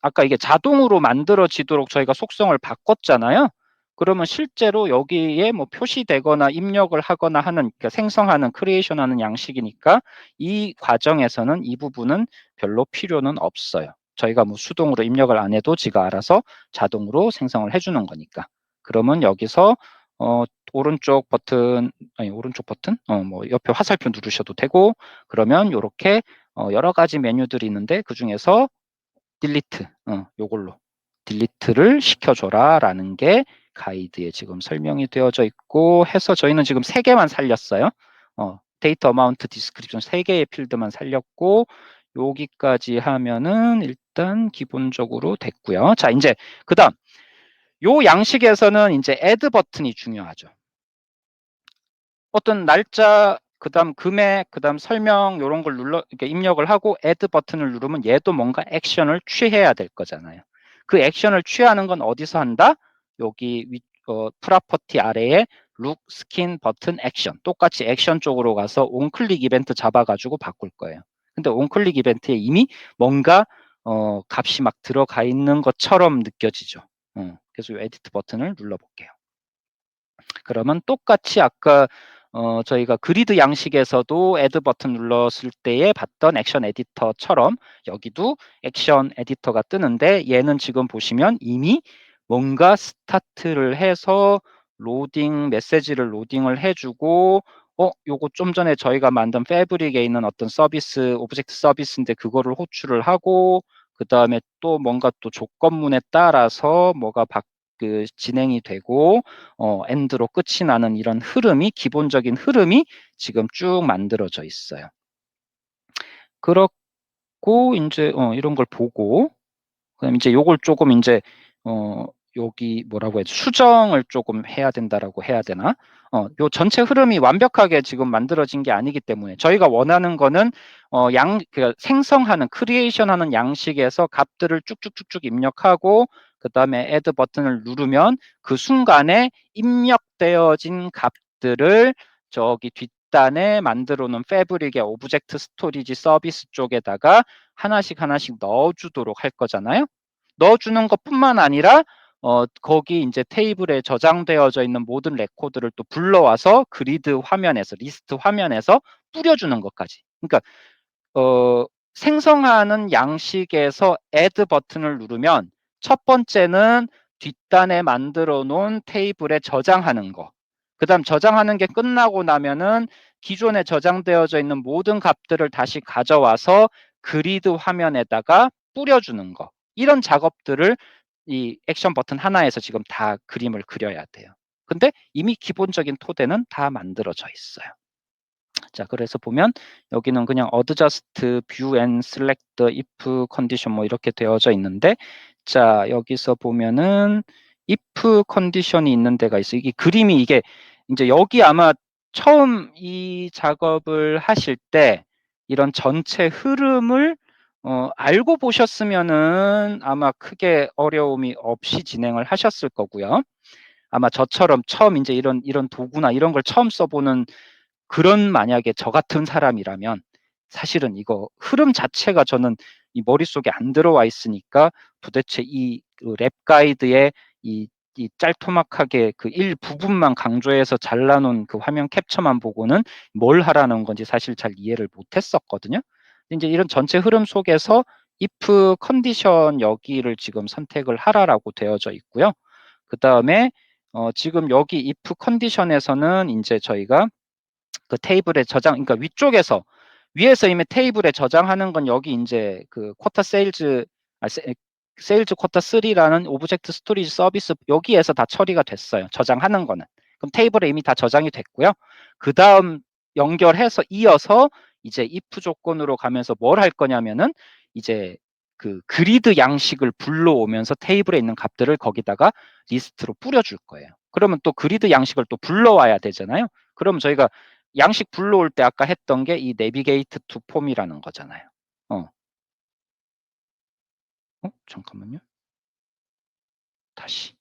아까 이게 자동으로 만들어지도록 저희가 속성을 바꿨잖아요. 그러면 실제로 여기에 뭐 표시되거나 입력을 하거나 하는, 그러니까 생성하는, 크리에이션하는 양식이니까 이 과정에서는 이 부분은 별로 필요는 없어요. 저희가 뭐 수동으로 입력을 안 해도 지가 알아서 자동으로 생성을 해주는 거니까. 그러면 여기서 오른쪽 버튼, 아니 오른쪽 버튼, 뭐 옆에 화살표 누르셔도 되고, 그러면 이렇게 여러 가지 메뉴들이 있는데 그 중에서 딜리트, 요걸로 딜리트를 시켜줘라 라는 게 가이드에 지금 설명이 되어져 있고 해서 저희는 지금 3개만 살렸어요. 데이터 어마운트 디스크립션 3개의 필드만 살렸고 여기까지 하면은 일단 기본적으로 됐고요. 자, 이제 그 다음 요 양식에서는 이제 add 버튼이 중요하죠. 어떤 날짜, 그 다음 금액, 그 다음 설명 이런 걸 이렇게 입력을 하고 add 버튼을 누르면 얘도 뭔가 액션을 취해야 될 거잖아요. 그 액션을 취하는 건 어디서 한다? 여기 프로퍼티 아래에 룩 스킨 버튼 액션, 똑같이 액션 쪽으로 가서 온클릭 이벤트 잡아가지고 바꿀 거예요. 근데 온클릭 이벤트에 이미 뭔가 값이 막 들어가 있는 것처럼 느껴지죠. 그래서 이 에디트 버튼을 눌러볼게요. 그러면 똑같이 아까 저희가 그리드 양식에서도 애드 버튼 눌렀을 때에 봤던 액션 에디터처럼 여기도 액션 에디터가 뜨는데 얘는 지금 보시면 이미 뭔가 스타트를 해서 로딩 메시지를 로딩을 해주고 요거 좀 전에 저희가 만든 패브릭에 있는 어떤 서비스, 오브젝트 서비스인데 그거를 호출을 하고 그 다음에 또 뭔가 또 조건문에 따라서 뭐가 진행이 되고 엔드로 끝이 나는 이런 흐름이, 기본적인 흐름이 지금 쭉 만들어져 있어요. 그렇고 이제 이런 걸 보고 그다음 이제 요걸 조금 이제 여기 뭐라고 해야지, 수정을 조금 해야 된다라고 해야 되나? 요 전체 흐름이 완벽하게 지금 만들어진 게 아니기 때문에 저희가 원하는 거는 그 생성하는, 크리에이션하는 양식에서 값들을 쭉쭉쭉쭉 입력하고 그 다음에 add 버튼을 누르면 그 순간에 입력되어진 값들을 저기 뒷단에 만들어 놓은 패브릭의 오브젝트 스토리지 서비스 쪽에다가 하나씩 하나씩 넣어주도록 할 거잖아요. 넣어주는 것뿐만 아니라 거기 이제 테이블에 저장되어져 있는 모든 레코드를 또 불러와서 그리드 화면에서, 리스트 화면에서 뿌려주는 것까지. 그러니까 생성하는 양식에서 add 버튼을 누르면 첫 번째는 뒷단에 만들어 놓은 테이블에 저장하는 거. 그 다음 저장하는 게 끝나고 나면은 기존에 저장되어져 있는 모든 값들을 다시 가져와서 그리드 화면에다가 뿌려주는 거. 이런 작업들을 이 액션 버튼 하나에서 지금 다 그림을 그려야 돼요. 근데 이미 기본적인 토대는 다 만들어져 있어요. 자, 그래서 보면 여기는 그냥 adjust, view and select if condition 뭐 이렇게 되어져 있는데, 자, 여기서 보면은 if 컨디션이 있는 데가 있어요. 이게 그림이, 이게 이제 여기 아마 처음 이 작업을 하실 때 이런 전체 흐름을 알고 보셨으면은 아마 크게 어려움이 없이 진행을 하셨을 거고요. 아마 저처럼 처음 이제 이런 도구나 이런 걸 처음 써보는 그런, 만약에 저 같은 사람이라면 사실은 이거 흐름 자체가 저는 이 머릿속에 안 들어와 있으니까 도대체 이 랩 가이드에 이 짤토막하게 그 일부분만 강조해서 잘라놓은 그 화면 캡처만 보고는 뭘 하라는 건지 사실 잘 이해를 못했었거든요. 이제 이런 전체 흐름 속에서 if 컨디션 여기를 지금 선택을 하라라고 되어져 있고요. 그 다음에 지금 여기 if 컨디션에서는 이제 저희가 그 테이블에 저장, 그러니까 위쪽에서, 위에서 이미 테이블에 저장하는 건 여기 이제 그 쿼터 세일즈, 세일즈 쿼터 3라는 오브젝트 스토리지 서비스 여기에서 다 처리가 됐어요. 저장하는 거는. 그럼 테이블에 이미 다 저장이 됐고요. 그 다음 연결해서 이어서 이제 if 조건으로 가면서 뭘 할 거냐면은 이제 그 그리드 양식을 불러오면서 테이블에 있는 값들을 거기다가 리스트로 뿌려줄 거예요. 그러면 또 그리드 양식을 또 불러와야 되잖아요. 그럼 저희가 양식 불러올 때 아까 했던 게 이 navigate to form이라는 거잖아요. 잠깐만요. 다시.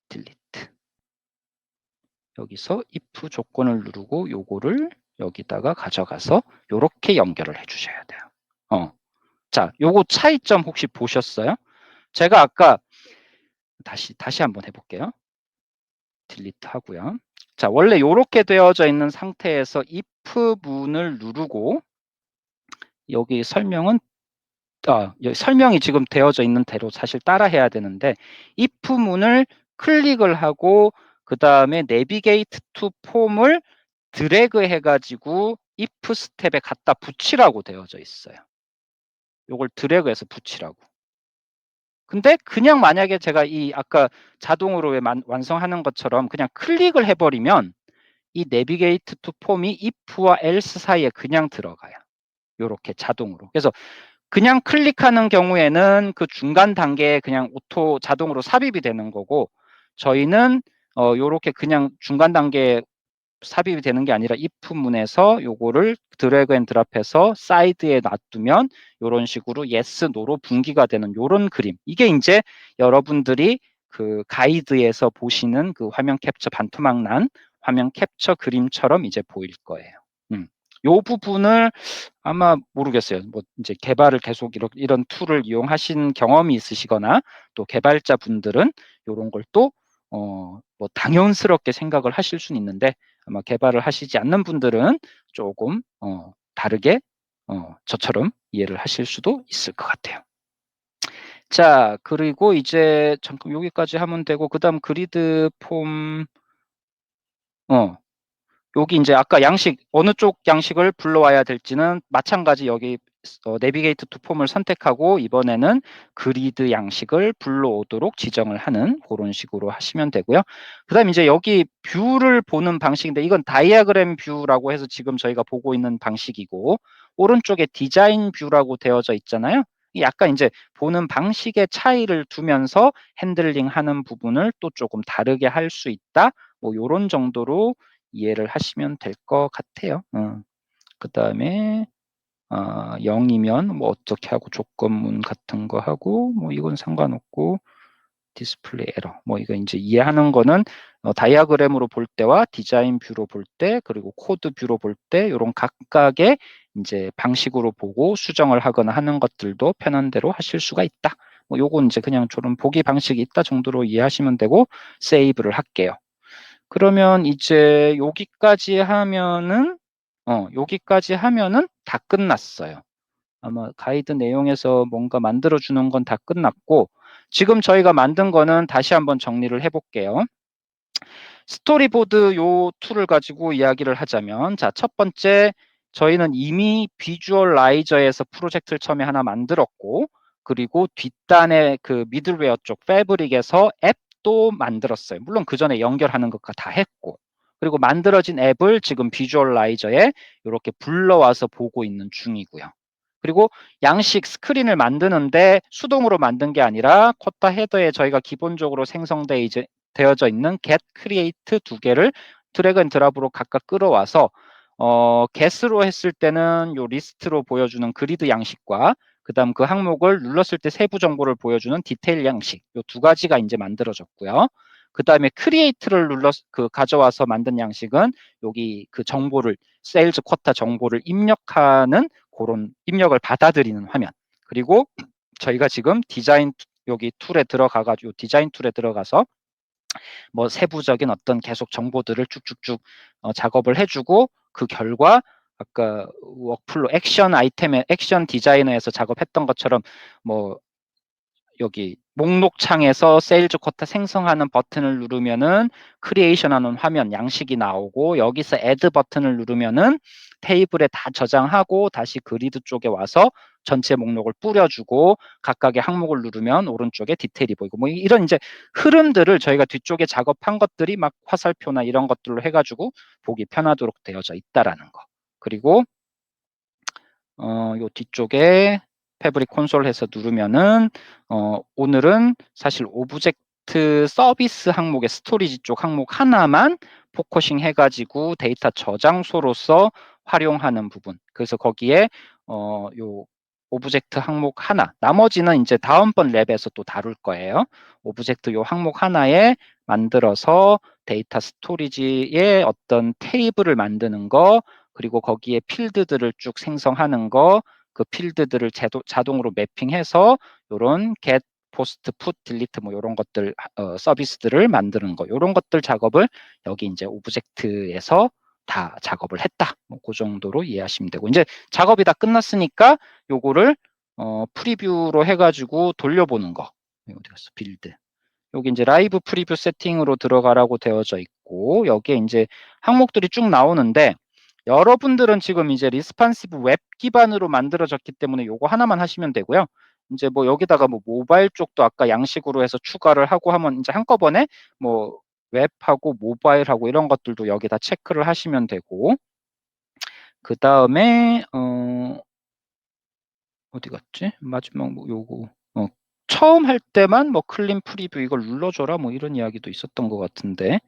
딜리트. 여기서 if 조건을 누르고 요거를 여기다가 가져가서 요렇게 연결을 해 주셔야 돼요. 자, 요거 차이점 혹시 보셨어요? 제가 아까 다시 한번 해볼게요. 딜리트 하고요. 자, 원래 요렇게 되어져 있는 상태에서 if 문을 누르고 여기 설명은 여기 설명이 지금 되어져 있는 대로 사실 따라 해야 되는데 if 문을 클릭을 하고 그 다음에 navigate to form을 드래그 해가지고 if 스텝에 갖다 붙이라고 되어져 있어요. 요걸 드래그해서 붙이라고. 근데 그냥 만약에 제가 이 아까 자동으로 왜 완성하는 것처럼 그냥 클릭을 해버리면 이 navigate to form이 if와 else 사이에 그냥 들어가요. 요렇게 자동으로. 그래서 그냥 클릭하는 경우에는 그 중간 단계에 그냥 오토 자동으로 삽입이 되는 거고 저희는 요렇게 그냥 중간 단계에 삽입이 되는 게 아니라 if 문에서 요거를 드래그 앤 드랍해서 사이드에 놔두면 요런 식으로 yes, no로 분기가 되는 요런 그림. 이게 이제 여러분들이 그 가이드에서 보시는 그 화면 캡처 반토막 난 화면 캡처 그림처럼 이제 보일 거예요. 요 부분을 아마 모르겠어요. 뭐 이제 개발을 계속 이런 툴을 이용하신 경험이 있으시거나 또 개발자 분들은 요런 걸 또 뭐 당연스럽게 생각을 하실 수는 있는데 아마 개발을 하시지 않는 분들은 조금 다르게 저처럼 이해를 하실 수도 있을 것 같아요. 자, 그리고 이제 잠깐 여기까지 하면 되고 그다음 그리드 폼 여기 이제 아까 양식 어느 쪽 양식을 불러와야 될지는 마찬가지 여기 내비게이트 투 폼을 선택하고 이번에는 그리드 양식을 불러오도록 지정을 하는 그런 식으로 하시면 되고요. 그다음 이제 여기 뷰를 보는 방식인데 이건 다이아그램 뷰라고 해서 지금 저희가 보고 있는 방식이고 오른쪽에 디자인 뷰라고 되어져 있잖아요. 약간 이제 보는 방식의 차이를 두면서 핸들링 하는 부분을 또 조금 다르게 할 수 있다. 뭐 요런 정도로 이해를 하시면 될 것 같아요. 그 다음에 0이면 뭐 어떻게 하고 조건문 같은 거 하고 뭐 이건 상관없고 디스플레이 에러 뭐 이거 이제 이해하는 거는 다이아그램으로 볼 때와 디자인 뷰로 볼 때 그리고 코드 뷰로 볼 때 이런 각각의 이제 방식으로 보고 수정을 하거나 하는 것들도 편한 대로 하실 수가 있다. 뭐 요건 이제 그냥 저런 보기 방식이 있다 정도로 이해하시면 되고 세이브를 할게요. 그러면 이제 여기까지 하면은 다 끝났어요. 아마 가이드 내용에서 뭔가 만들어 주는 건 다 끝났고 지금 저희가 만든 거는 다시 한번 정리를 해볼게요. 스토리보드 요 툴을 가지고 이야기를 하자면 자, 첫 번째 저희는 이미 비주얼라이저에서 프로젝트를 처음에 하나 만들었고 그리고 뒷단의 그 미들웨어 쪽 패브릭에서 앱도 만들었어요. 물론 그 전에 연결하는 것과 다 했고 그리고 만들어진 앱을 지금 비주얼라이저에 이렇게 불러와서 보고 있는 중이고요. 그리고 양식 스크린을 만드는데 수동으로 만든 게 아니라 쿼터 헤더에 저희가 기본적으로 생성돼 이제 되어져 있는 get, create 두 개를 드래그 앤 드랍으로 각각 끌어와서 get으로 했을 때는 요 리스트로 보여주는 그리드 양식과 그다음 그 항목을 눌렀을 때 세부 정보를 보여주는 디테일 양식 요 두 가지가 이제 만들어졌고요. 그 다음에 create를 가져와서 만든 양식은 여기 그 정보를 세일즈 쿼터 정보를 입력하는 그런 입력을 받아들이는 화면 그리고 저희가 지금 디자인 여기 툴에 들어가가지고 디자인 툴에 들어가서 뭐 세부적인 어떤 계속 정보들을 쭉쭉쭉 작업을 해주고 그 결과 아까 워크플로 액션 아이템의 액션 디자이너에서 작업했던 것처럼 뭐 여기 목록 창에서 세일즈 쿼터 생성하는 버튼을 누르면은 크리에이션 하는 화면 양식이 나오고 여기서 애드 버튼을 누르면은 테이블에 다 저장하고 다시 그리드 쪽에 와서 전체 목록을 뿌려주고 각각의 항목을 누르면 오른쪽에 디테일이 보이고 뭐 이런 이제 흐름들을 저희가 뒤쪽에 작업한 것들이 막 화살표나 이런 것들로 해가지고 보기 편하도록 되어져 있다라는 거. 그리고 요 뒤쪽에 패브릭 콘솔 해서 누르면은 오늘은 사실 오브젝트 서비스 항목의 스토리지 쪽 항목 하나만 포커싱 해가지고 데이터 저장소로서 활용하는 부분. 그래서 거기에 요 오브젝트 항목 하나, 나머지는 이제 다음번 랩에서 또 다룰 거예요. 오브젝트 요 항목 하나에 만들어서 데이터 스토리지의 어떤 테이블을 만드는 거, 그리고 거기에 필드들을 쭉 생성하는 거, 그 필드들을 자동으로 매핑해서 요런 get, post, put, delete 뭐 이런 것들 서비스들을 만드는 거, 이런 것들 작업을 여기 이제 오브젝트에서 다 작업을 했다. 뭐그 정도로 이해하시면 되고, 이제 작업이 다 끝났으니까 요거를 프리뷰로 해가지고 돌려보는 거. 어디 갔어? 빌드. 여기 이제 라이브 프리뷰 세팅으로 들어가라고 되어져 있고, 여기에 이제 항목들이 쭉 나오는데, 여러분들은 지금 이제 리스판시브 웹 기반으로 만들어졌기 때문에 요거 하나만 하시면 되고요. 이제 뭐 여기다가 뭐 모바일 쪽도 아까 양식으로 해서 추가를 하고 하면 이제 한꺼번에 뭐 웹하고 모바일하고 이런 것들도 여기다 체크를 하시면 되고, 그 다음에 어디 갔지? 마지막 뭐 요거 처음 할 때만 뭐 클린 프리뷰 이걸 눌러줘라 뭐 이런 이야기도 있었던 것 같은데,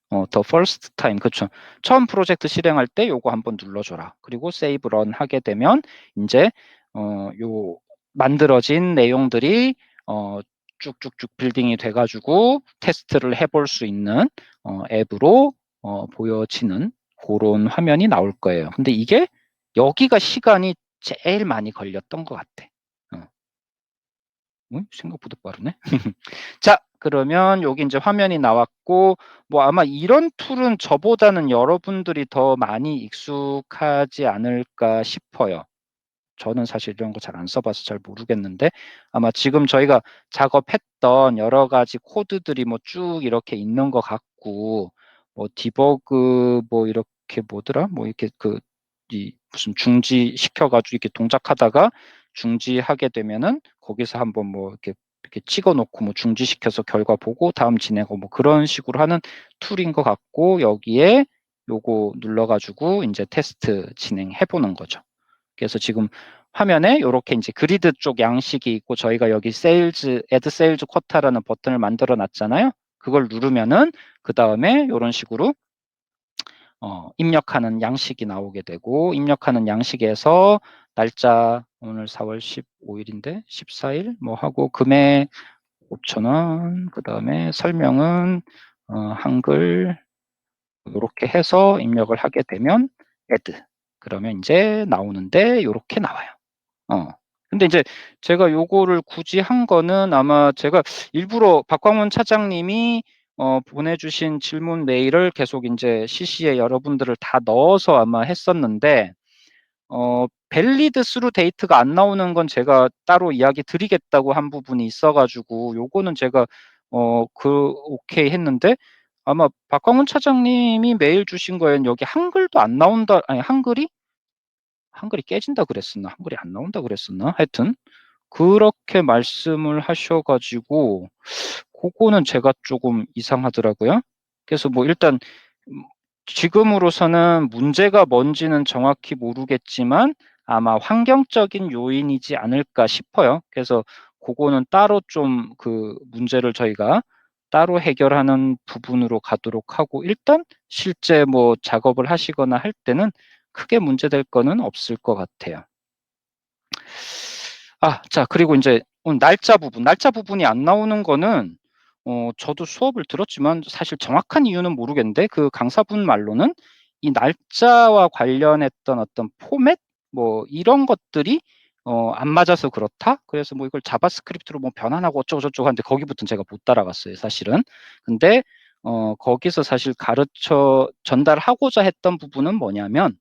the first time, 그쵸. 처음 프로젝트 실행할 때 요거 한번 눌러줘라. 그리고 세이브 런 하게 되면 이제 요 만들어진 내용들이 쭉쭉쭉 빌딩이 돼가지고 테스트를 해볼 수 있는 앱으로 보여지는 그런 화면이 나올 거예요. 근데 이게 여기가 시간이 제일 많이 걸렸던 것 같아. 생각보다 빠르네. 자, 그러면 여기 이제 화면이 나왔고, 뭐 아마 이런 툴은 저보다는 여러분들이 더 많이 익숙하지 않을까 싶어요. 저는 사실 이런 거 잘 안 써봐서 잘 모르겠는데, 아마 지금 저희가 작업했던 여러 가지 코드들이 뭐 쭉 이렇게 있는 것 같고, 뭐 디버그 뭐 이렇게 뭐더라? 뭐 이렇게 무슨 중지 시켜가지고 이렇게 동작하다가 중지하게 되면은 거기서 한번 뭐 이렇게 찍어 놓고 뭐 중지시켜서 결과 보고 다음 진행하고 뭐 그런 식으로 하는 툴인 것 같고, 여기에 요거 눌러가지고 이제 테스트 진행해 보는 거죠. 그래서 지금 화면에 이렇게 이제 그리드 쪽 양식이 있고, 저희가 여기 세일즈, 애드 세일즈 쿼타라는 버튼을 만들어 놨잖아요. 그걸 누르면은 그 다음에 이런 식으로 입력하는 양식이 나오게 되고, 입력하는 양식에서 날짜 오늘 4월 15일인데 14일 뭐 하고 금액 5,000원, 그 다음에 설명은 한글 이렇게 해서 입력을 하게 되면 add, 그러면 이제 나오는데 이렇게 나와요. 근데 이제 제가 요거를 굳이 한 거는 아마 제가 일부러 박광문 차장님이 보내주신 질문 메일을 계속 이제 CC에 여러분들을 다 넣어서 아마 했었는데, 밸리드 스루 데이트가 안 나오는 건 제가 따로 이야기 드리겠다고 한 부분이 있어가지고 요거는 제가 오케이 했는데, 아마 박광문 차장님이 메일 주신 거에는 여기 한글도 안 나온다, 아니 한글이 깨진다 그랬었나? 한글이 안 나온다 그랬었나? 하여튼 그렇게 말씀을 하셔가지고 그거는 제가 조금 이상하더라고요. 그래서 뭐 일단 지금으로서는 문제가 뭔지는 정확히 모르겠지만 아마 환경적인 요인이지 않을까 싶어요. 그래서 그거는 따로 좀 그 문제를 저희가 따로 해결하는 부분으로 가도록 하고, 일단 실제 뭐 작업을 하시거나 할 때는 크게 문제될 거는 없을 것 같아요. 자, 그리고 이제 오늘 날짜 부분이 안 나오는 거는 저도 수업을 들었지만 사실 정확한 이유는 모르겠는데, 그 강사분 말로는 이 날짜와 관련했던 어떤 포맷 뭐 이런 것들이 안 맞아서 그렇다. 그래서 뭐 이걸 자바스크립트로 뭐 변환하고 어쩌고저쩌고 하는데 거기부터는 제가 못 따라갔어요, 사실은. 근데 거기서 사실 가르쳐 전달하고자 했던 부분은 뭐냐면,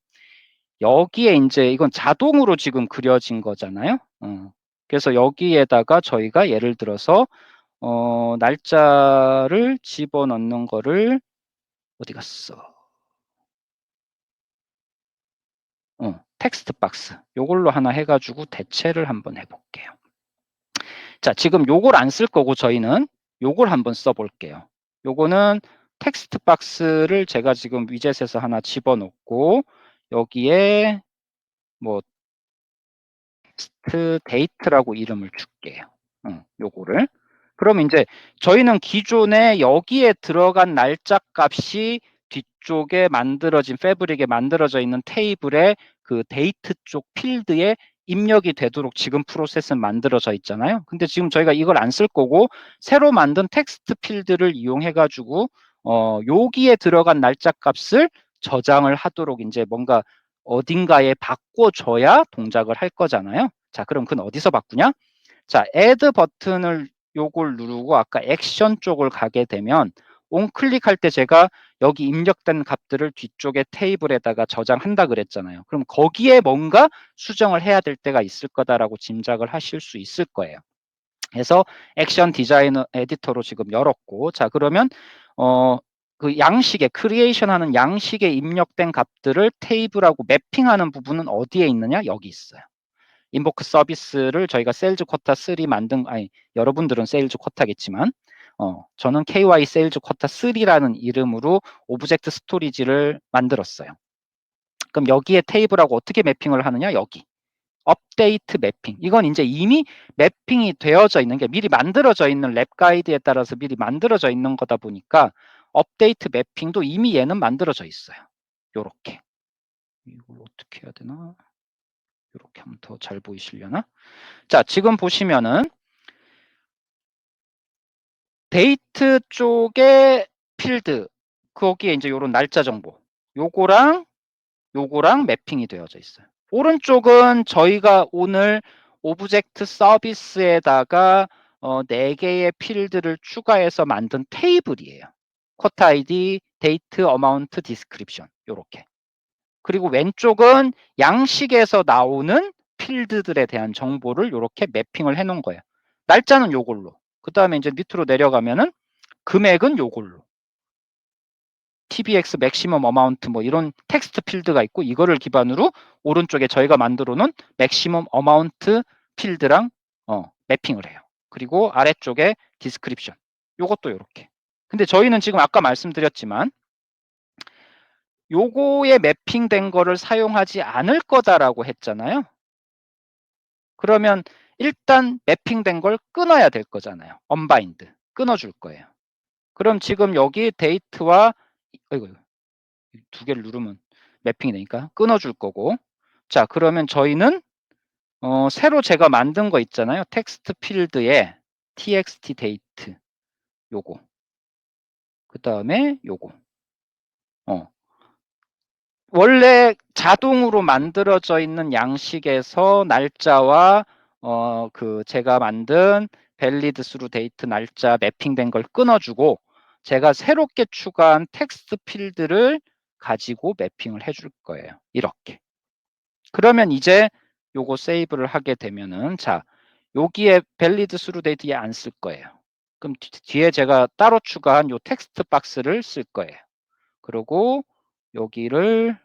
여기에 이제 이건 자동으로 지금 그려진 거잖아요. 그래서 여기에다가 저희가 예를 들어서 날짜를 집어넣는 거를 어디 갔어? 텍스트 박스 요걸로 하나 해가지고 대체를 한번 해볼게요. 자, 지금 요걸 안 쓸 거고 저희는 요걸 한번 써볼게요. 요거는 텍스트 박스를 제가 지금 위젯에서 하나 집어넣고 여기에 뭐 텍스트 데이트라고 이름을 줄게요. 요거를. 그럼 이제 저희는 기존에 여기에 들어간 날짜 값이 뒤쪽에 만들어진 패브릭에 만들어져 있는 테이블에 그 데이트 쪽 필드에 입력이 되도록 지금 프로세스는 만들어져 있잖아요. 근데 지금 저희가 이걸 안 쓸 거고 새로 만든 텍스트 필드를 이용해 가지고 여기에 들어간 날짜 값을 저장을 하도록 이제 뭔가 어딘가에 바꿔줘야 동작을 할 거잖아요. 자, 그럼 그건 어디서 바꾸냐? 자, add 버튼을 요걸 누르고 아까 액션 쪽을 가게 되면 on클릭할 때 제가 여기 입력된 값들을 뒤쪽에 테이블에다가 저장한다 그랬잖아요. 그럼 거기에 뭔가 수정을 해야 될 때가 있을 거다라고 짐작을 하실 수 있을 거예요. 그래서 액션 디자이너 에디터로 지금 열었고, 자, 그러면 그 양식에 크리에이션 하는 양식에 입력된 값들을 테이블하고 매핑하는 부분은 어디에 있느냐? 여기 있어요. 인보크 서비스를 저희가 세일즈 쿼타 3 만든, 아니, 여러분들은 세일즈 쿼타겠지만, 저는 KY 세일즈 쿼타 3라는 이름으로 오브젝트 스토리지를 만들었어요. 그럼 여기에 테이블하고 어떻게 매핑을 하느냐? 여기. 업데이트 매핑. 이건 이제 이미 매핑이 되어져 있는 게 미리 만들어져 있는 랩 가이드에 따라서 미리 만들어져 있는 거다 보니까 업데이트 매핑도 이미 얘는 만들어져 있어요. 요렇게. 이걸 어떻게 해야 되나? 요렇게 하면 더 잘 보이시려나? 자, 지금 보시면은 데이트 쪽에 필드, 거기에 이제 요런 날짜 정보, 요거랑 매핑이 되어져 있어요. 오른쪽은 저희가 오늘 오브젝트 서비스에다가 4개의 필드를 추가해서 만든 테이블이에요. 쿼트 아이디, 데이트, 어마운트, 디스크립션 요렇게. 그리고 왼쪽은 양식에서 나오는 필드들에 대한 정보를 이렇게 매핑을 해 놓은 거예요. 날짜는 요걸로. 그 다음에 이제 밑으로 내려가면은 금액은 요걸로. TBX 맥시멈 어마운트 뭐 이런 텍스트 필드가 있고 이거를 기반으로 오른쪽에 저희가 만들어 놓은 맥시멈 어마운트 필드랑 매핑을 해요. 그리고 아래쪽에 디스크립션. 요것도 요렇게. 근데 저희는 지금 아까 말씀드렸지만 요거에 매핑된 거를 사용하지 않을 거다라고 했잖아요. 그러면 일단 매핑된 걸 끊어야 될 거잖아요. 언바인드. 끊어줄 거예요. 그럼 지금 여기 데이트와 이거 두 개를 누르면 매핑이 되니까 끊어줄 거고. 자, 그러면 저희는 새로 제가 만든 거 있잖아요. 텍스트 필드에 txt 데이트 요거. 그 다음에 요거. 원래 자동으로 만들어져 있는 양식에서 날짜와 그 제가 만든 밸리드 스루 데이트 날짜 매핑된 걸 끊어주고 제가 새롭게 추가한 텍스트 필드를 가지고 매핑을 해줄 거예요. 이렇게. 그러면 이제 요거 세이브를 하게 되면은 자 여기에 밸리드 스루 데이트 얘 안 쓸 거예요. 그럼 뒤에 제가 따로 추가한 요 텍스트 박스를 쓸 거예요. 그리고 여기를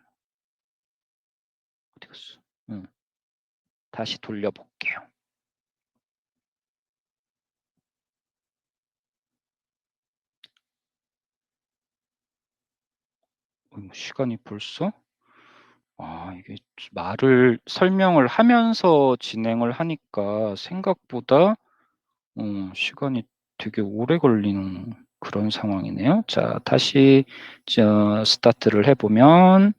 어디 갔어? 다시 돌려볼게요. 시간이 벌써? 이게 설명을 하면서 진행을 하니까 생각보다 시간이 되게 오래 걸리는 그런 상황이네요. 자, 다시 스타트를 해보면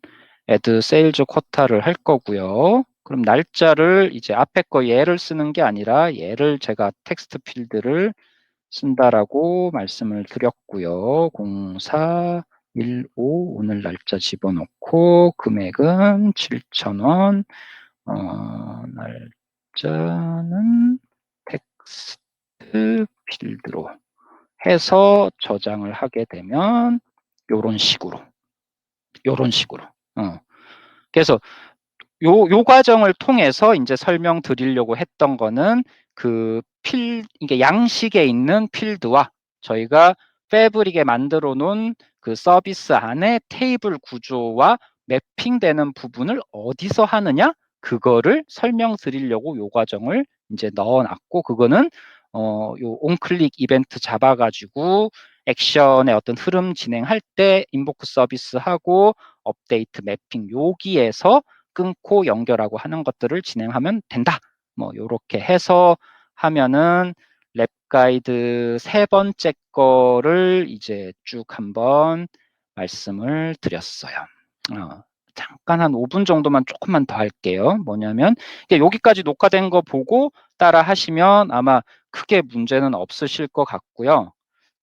add sales quota를 할 거고요. 그럼 날짜를 이제 앞에 거 얘를 쓰는 게 아니라 얘를 제가 텍스트 필드를 쓴다라고 말씀을 드렸고요. 0415 오늘 날짜 집어넣고 금액은 7,000원. 날짜는 텍스트 필드로 해서 저장을 하게 되면 요런 식으로. 그래서 요 과정을 통해서 이제 설명드리려고 했던 거는 이게 양식에 있는 필드와 저희가 패브릭에 만들어 놓은 그 서비스 안에 테이블 구조와 매핑되는 부분을 어디서 하느냐? 그거를 설명드리려고 요 과정을 이제 넣어놨고, 그거는 요 온클릭 이벤트 잡아가지고 액션의 어떤 흐름 진행할 때 인보크 서비스 하고 업데이트 매핑 여기에서 끊고 연결하고 하는 것들을 진행하면 된다. 뭐 요렇게 해서 하면은 랩 가이드 세 번째 거를 이제 쭉 한번 말씀을 드렸어요. 잠깐 한 5분 정도만 조금만 더 할게요. 뭐냐면 여기까지 녹화된 거 보고 따라 하시면 아마 크게 문제는 없으실 것 같고요.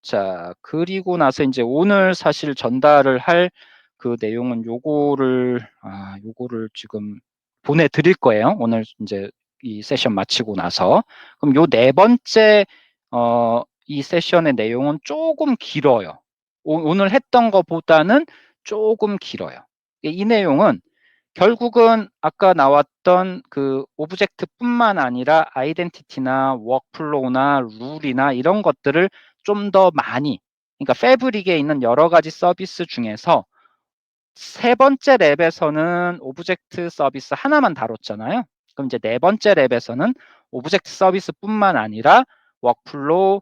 자, 그리고 나서 이제 오늘 사실 전달을 할 그 내용은 요거를 지금 보내드릴 거예요. 오늘 이제 이 세션 마치고 나서. 그럼 요 네 번째, 이 세션의 내용은 조금 길어요. 오늘 했던 것보다는 조금 길어요. 이 내용은 결국은 아까 나왔던 그 오브젝트뿐만 아니라 아이덴티티나 워크플로우나 룰이나 이런 것들을 좀 더 많이, 그러니까 패브릭에 있는 여러 가지 서비스 중에서 세 번째 랩에서는 오브젝트 서비스 하나만 다뤘잖아요. 그럼 이제 네 번째 랩에서는 오브젝트 서비스뿐만 아니라 워크플로우,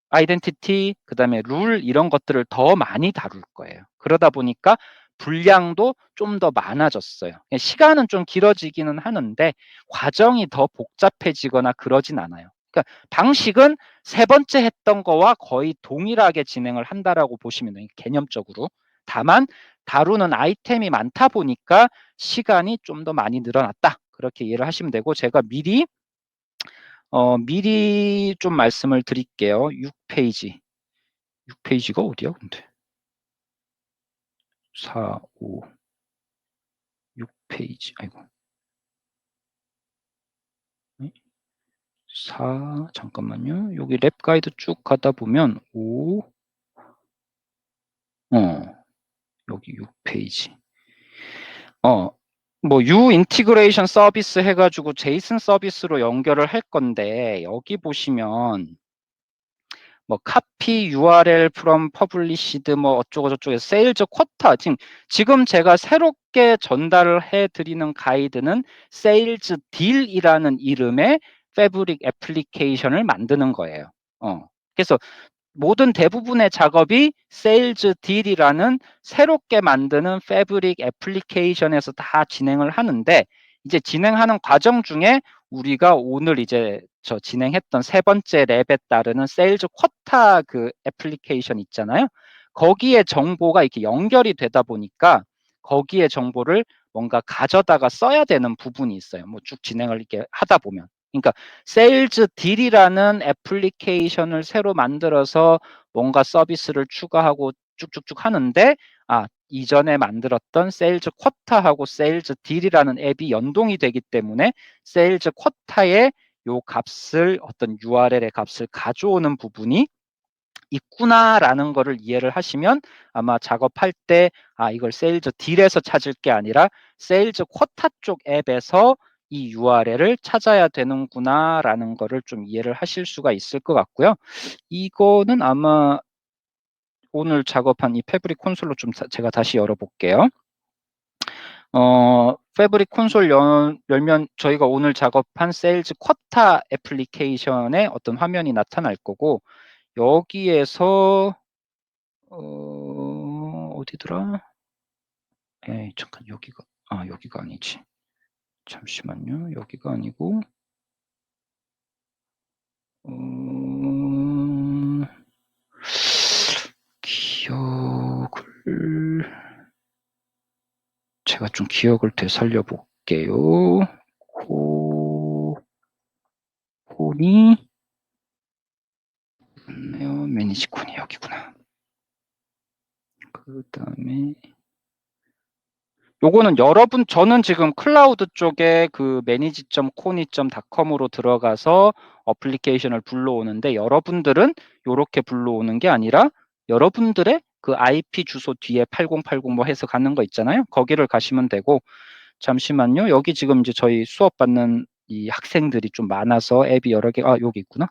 아이덴티티, 그 다음에 룰 이런 것들을 더 많이 다룰 거예요. 그러다 보니까 분량도 좀 더 많아졌어요. 시간은 좀 길어지기는 하는데 과정이 더 복잡해지거나 그러진 않아요. 그러니까 방식은 세 번째 했던 거와 거의 동일하게 진행을 한다라고 보시면 돼요. 개념적으로. 다만 다루는 아이템이 많다 보니까 시간이 좀 더 많이 늘어났다. 그렇게 이해를 하시면 되고, 제가 미리 좀 말씀을 드릴게요. 6페이지. 6페이지가 어디야, 근데? 4, 5, 6페이지. 아이고. 4, 잠깐만요. 여기 랩 가이드 쭉 가다 보면 5, 여기 6페이지. 뭐 U 인티그레이션 서비스 해가지고 제이슨 서비스로 연결을 할 건데, 여기 보시면 뭐 copy URL from published 뭐 어쩌고 저쩌고 세일즈 쿼타, 지금 제가 새롭게 전달을 해드리는 가이드는 세일즈 딜이라는 이름의 패브릭 애플리케이션을 만드는 거예요. 그래서 모든 대부분의 작업이 세일즈 딜이라는 새롭게 만드는 패브릭 애플리케이션에서 다 진행을 하는데, 이제 진행하는 과정 중에 우리가 오늘 이제 저 진행했던 세 번째 랩에 따르는 세일즈 쿼타 그 애플리케이션 있잖아요. 거기에 정보가 이렇게 연결이 되다 보니까 거기에 정보를 뭔가 가져다가 써야 되는 부분이 있어요. 뭐 쭉 진행을 이렇게 하다 보면. 그러니까 세일즈 딜이라는 애플리케이션을 새로 만들어서 뭔가 서비스를 추가하고 쭉쭉쭉 하는데, 이전에 만들었던 세일즈 쿼타하고 세일즈 딜이라는 앱이 연동이 되기 때문에 세일즈 쿼타의 요 값을, 어떤 URL의 값을 가져오는 부분이 있구나라는 거를 이해를 하시면 아마 작업할 때 이걸 세일즈 딜에서 찾을 게 아니라 세일즈 쿼타 쪽 앱에서 이 URL을 찾아야 되는구나라는 거를 좀 이해를 하실 수가 있을 것 같고요. 이거는 아마 오늘 작업한 이 패브릭 콘솔로 좀 제가 다시 열어볼게요. 패브릭 콘솔 열면 저희가 오늘 작업한 세일즈 쿼타 애플리케이션의 어떤 화면이 나타날 거고, 여기에서 어디더라? 에이, 잠깐, 여기가 아니지. 잠시만요. 여기가 아니고, 제가 좀 기억을 되살려 볼게요. 콘이, 매니지 콘이 여기구나. 그 다음에, 요거는 저는 지금 클라우드 쪽에 그 manage.kony.com으로 들어가서 어플리케이션을 불러오는데, 여러분들은 요렇게 불러오는 게 아니라 여러분들의 그 IP 주소 뒤에 8080 뭐 해서 가는 거 있잖아요. 거기를 가시면 되고, 잠시만요. 여기 지금 이제 저희 수업 받는 이 학생들이 좀 많아서 앱이 여러 개, 여기 있구나.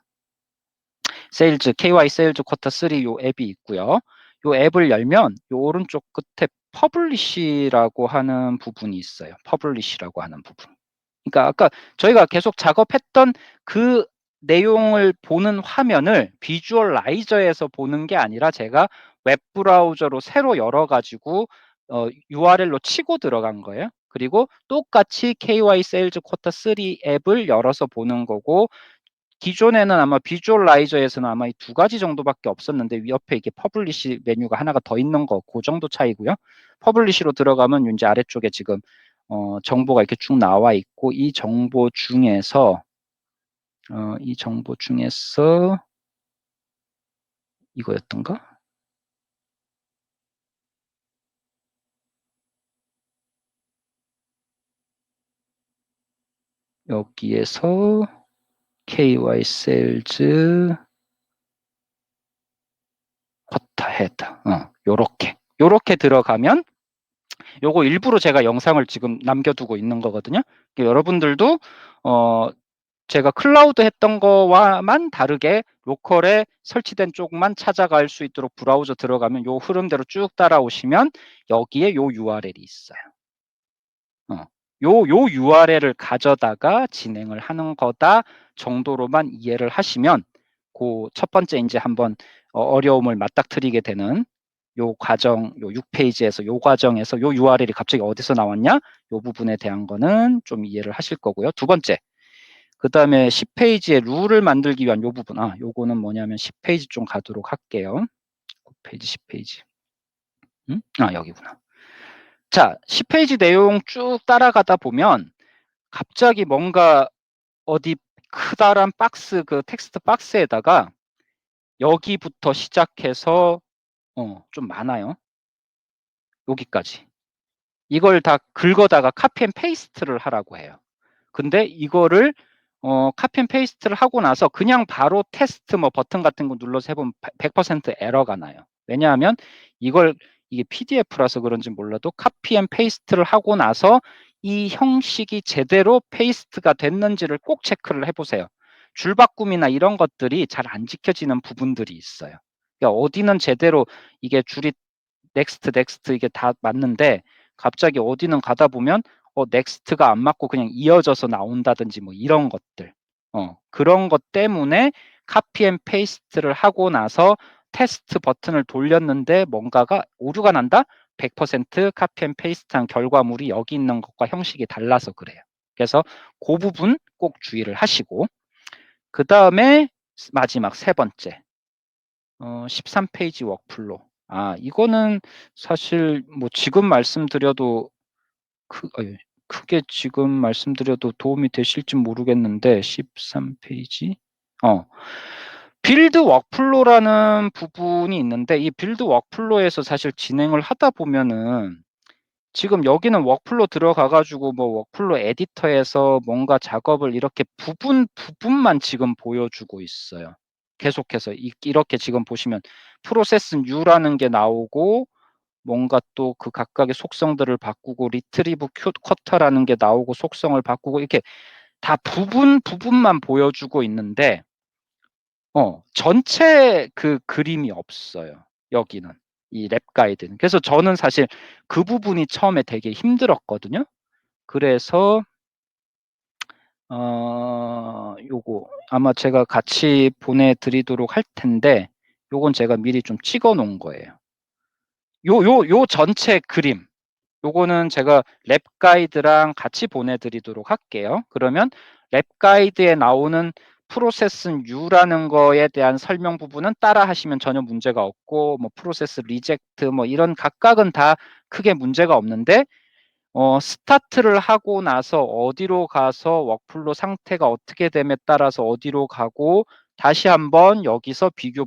KY 세일즈 쿼터 3 요 앱이 있고요. 요 앱을 열면 요 오른쪽 끝에 퍼블리시라고 하는 부분이 있어요. 퍼블리시라고 하는 부분. 그러니까 아까 저희가 계속 작업했던 그 내용을 보는 화면을 비주얼라이저에서 보는 게 아니라 제가 웹 브라우저로 새로 열어 가지고 URL로 치고 들어간 거예요. 그리고 똑같이 KY 세일즈 쿼터 3 앱을 열어서 보는 거고, 기존에는 아마 비주얼라이저에서는 아마 이 두 가지 정도밖에 없었는데 옆에 이게 퍼블리시 메뉴가 하나가 더 있는 거, 그 정도 차이고요. 퍼블리시로 들어가면 이제 아래쪽에 지금 정보가 이렇게 쭉 나와 있고, 이 정보 중에서 이거였던가? 여기에서 KY 세일즈 쿼터 헤드, 요렇게 들어가면, 요거 일부러 제가 영상을 지금 남겨두고 있는 거거든요. 여러분들도 제가 클라우드 했던 거와만 다르게 로컬에 설치된 쪽만 찾아갈 수 있도록 브라우저 들어가면 요 흐름대로 쭉 따라오시면 여기에 요 URL이 있어요. 요 URL을 가져다가 진행을 하는 거다 정도로만 이해를 하시면, 그 첫 번째 이제 한번 어려움을 맞닥뜨리게 되는 요 과정, 요 6페이지에서 요 과정에서 요 URL이 갑자기 어디서 나왔냐? 요 부분에 대한 거는 좀 이해를 하실 거고요. 두 번째, 그 다음에 10페이지에 룰을 만들기 위한 요 부분, 요거는 뭐냐면 10페이지 좀 가도록 할게요. 9페이지, 10페이지. 여기구나. 자, 10페이지 내용 쭉 따라가다 보면 갑자기 뭔가 어디 크다란 박스, 그 텍스트 박스에다가 여기부터 시작해서 좀 많아요. 여기까지. 이걸 다 긁어다가 카피 앤 페이스트를 하라고 해요. 근데 이거를 카피 앤 페이스트를 하고 나서 그냥 바로 테스트 뭐 버튼 같은 거 눌러서 해보면 100% 에러가 나요. 왜냐하면 이게 PDF라서 그런지 몰라도 카피 앤 페이스트를 하고 나서 이 형식이 제대로 페이스트가 됐는지를 꼭 체크를 해보세요. 줄바꿈이나 이런 것들이 잘 안 지켜지는 부분들이 있어요. 그러니까 어디는 제대로 이게 줄이 넥스트 이게 다 맞는데 갑자기 어디는 가다 보면 넥스트가 안 맞고 그냥 이어져서 나온다든지 뭐 이런 것들, 그런 것 때문에 카피 앤 페이스트를 하고 나서 테스트 버튼을 돌렸는데 뭔가가 오류가 난다? 100% 카피 앤 페이스트한 결과물이 여기 있는 것과 형식이 달라서 그래요. 그래서 그 부분 꼭 주의를 하시고, 그 다음에 마지막 세 번째, 13페이지 워크플로. 이거는 사실 뭐 지금 말씀드려도 크게 지금 말씀드려도 도움이 되실지 모르겠는데, 13페이지. 빌드 워크플로라는 부분이 있는데, 이 빌드 워크플로에서 사실 진행을 하다 보면은 지금 여기는 워크플로 들어가 가지고 뭐 워크플로 에디터에서 뭔가 작업을 이렇게 부분만 지금 보여주고 있어요. 계속해서 이렇게 지금 보시면 프로세스 U라는 게 나오고, 뭔가 또 그 각각의 속성들을 바꾸고, 리트리브 쿼터라는 게 나오고 속성을 바꾸고, 이렇게 다 부분만 보여주고 있는데 전체 그 그림이 없어요. 여기는 이 랩 가이드는. 그래서 저는 사실 그 부분이 처음에 되게 힘들었거든요. 그래서 요거 아마 제가 같이 보내드리도록 할 텐데, 요건 제가 미리 좀 찍어 놓은 거예요. 요 전체 그림, 요거는 제가 랩 가이드랑 같이 보내드리도록 할게요. 그러면 랩 가이드에 나오는 프로세스 U라는 거에 대한 설명 부분은 따라 하시면 전혀 문제가 없고, 뭐 프로세스 리젝트 뭐 이런 각각은 다 크게 문제가 없는데, 스타트를 하고 나서 어디로 가서 워크플로 상태가 어떻게 됨에 따라서 어디로 가고, 다시 한번 여기서 비교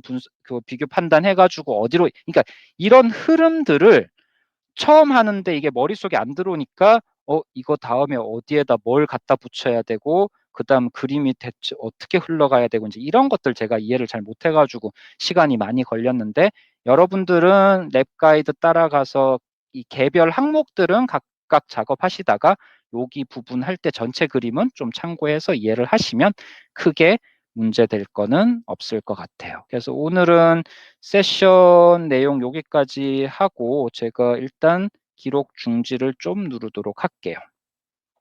판단해가지고 어디로, 그러니까 이런 흐름들을 처음 하는데 이게 머릿속에 안 들어오니까 이거 다음에 어디에다 뭘 갖다 붙여야 되고, 그 다음 그림이 대체 어떻게 흘러가야 되고, 이제 이런 것들 제가 이해를 잘 못해가지고 시간이 많이 걸렸는데, 여러분들은 랩 가이드 따라가서 이 개별 항목들은 각각 작업하시다가 여기 부분 할 때 전체 그림은 좀 참고해서 이해를 하시면 크게 문제될 거는 없을 것 같아요. 그래서 오늘은 세션 내용 여기까지 하고, 제가 일단 기록 중지를 좀 누르도록 할게요.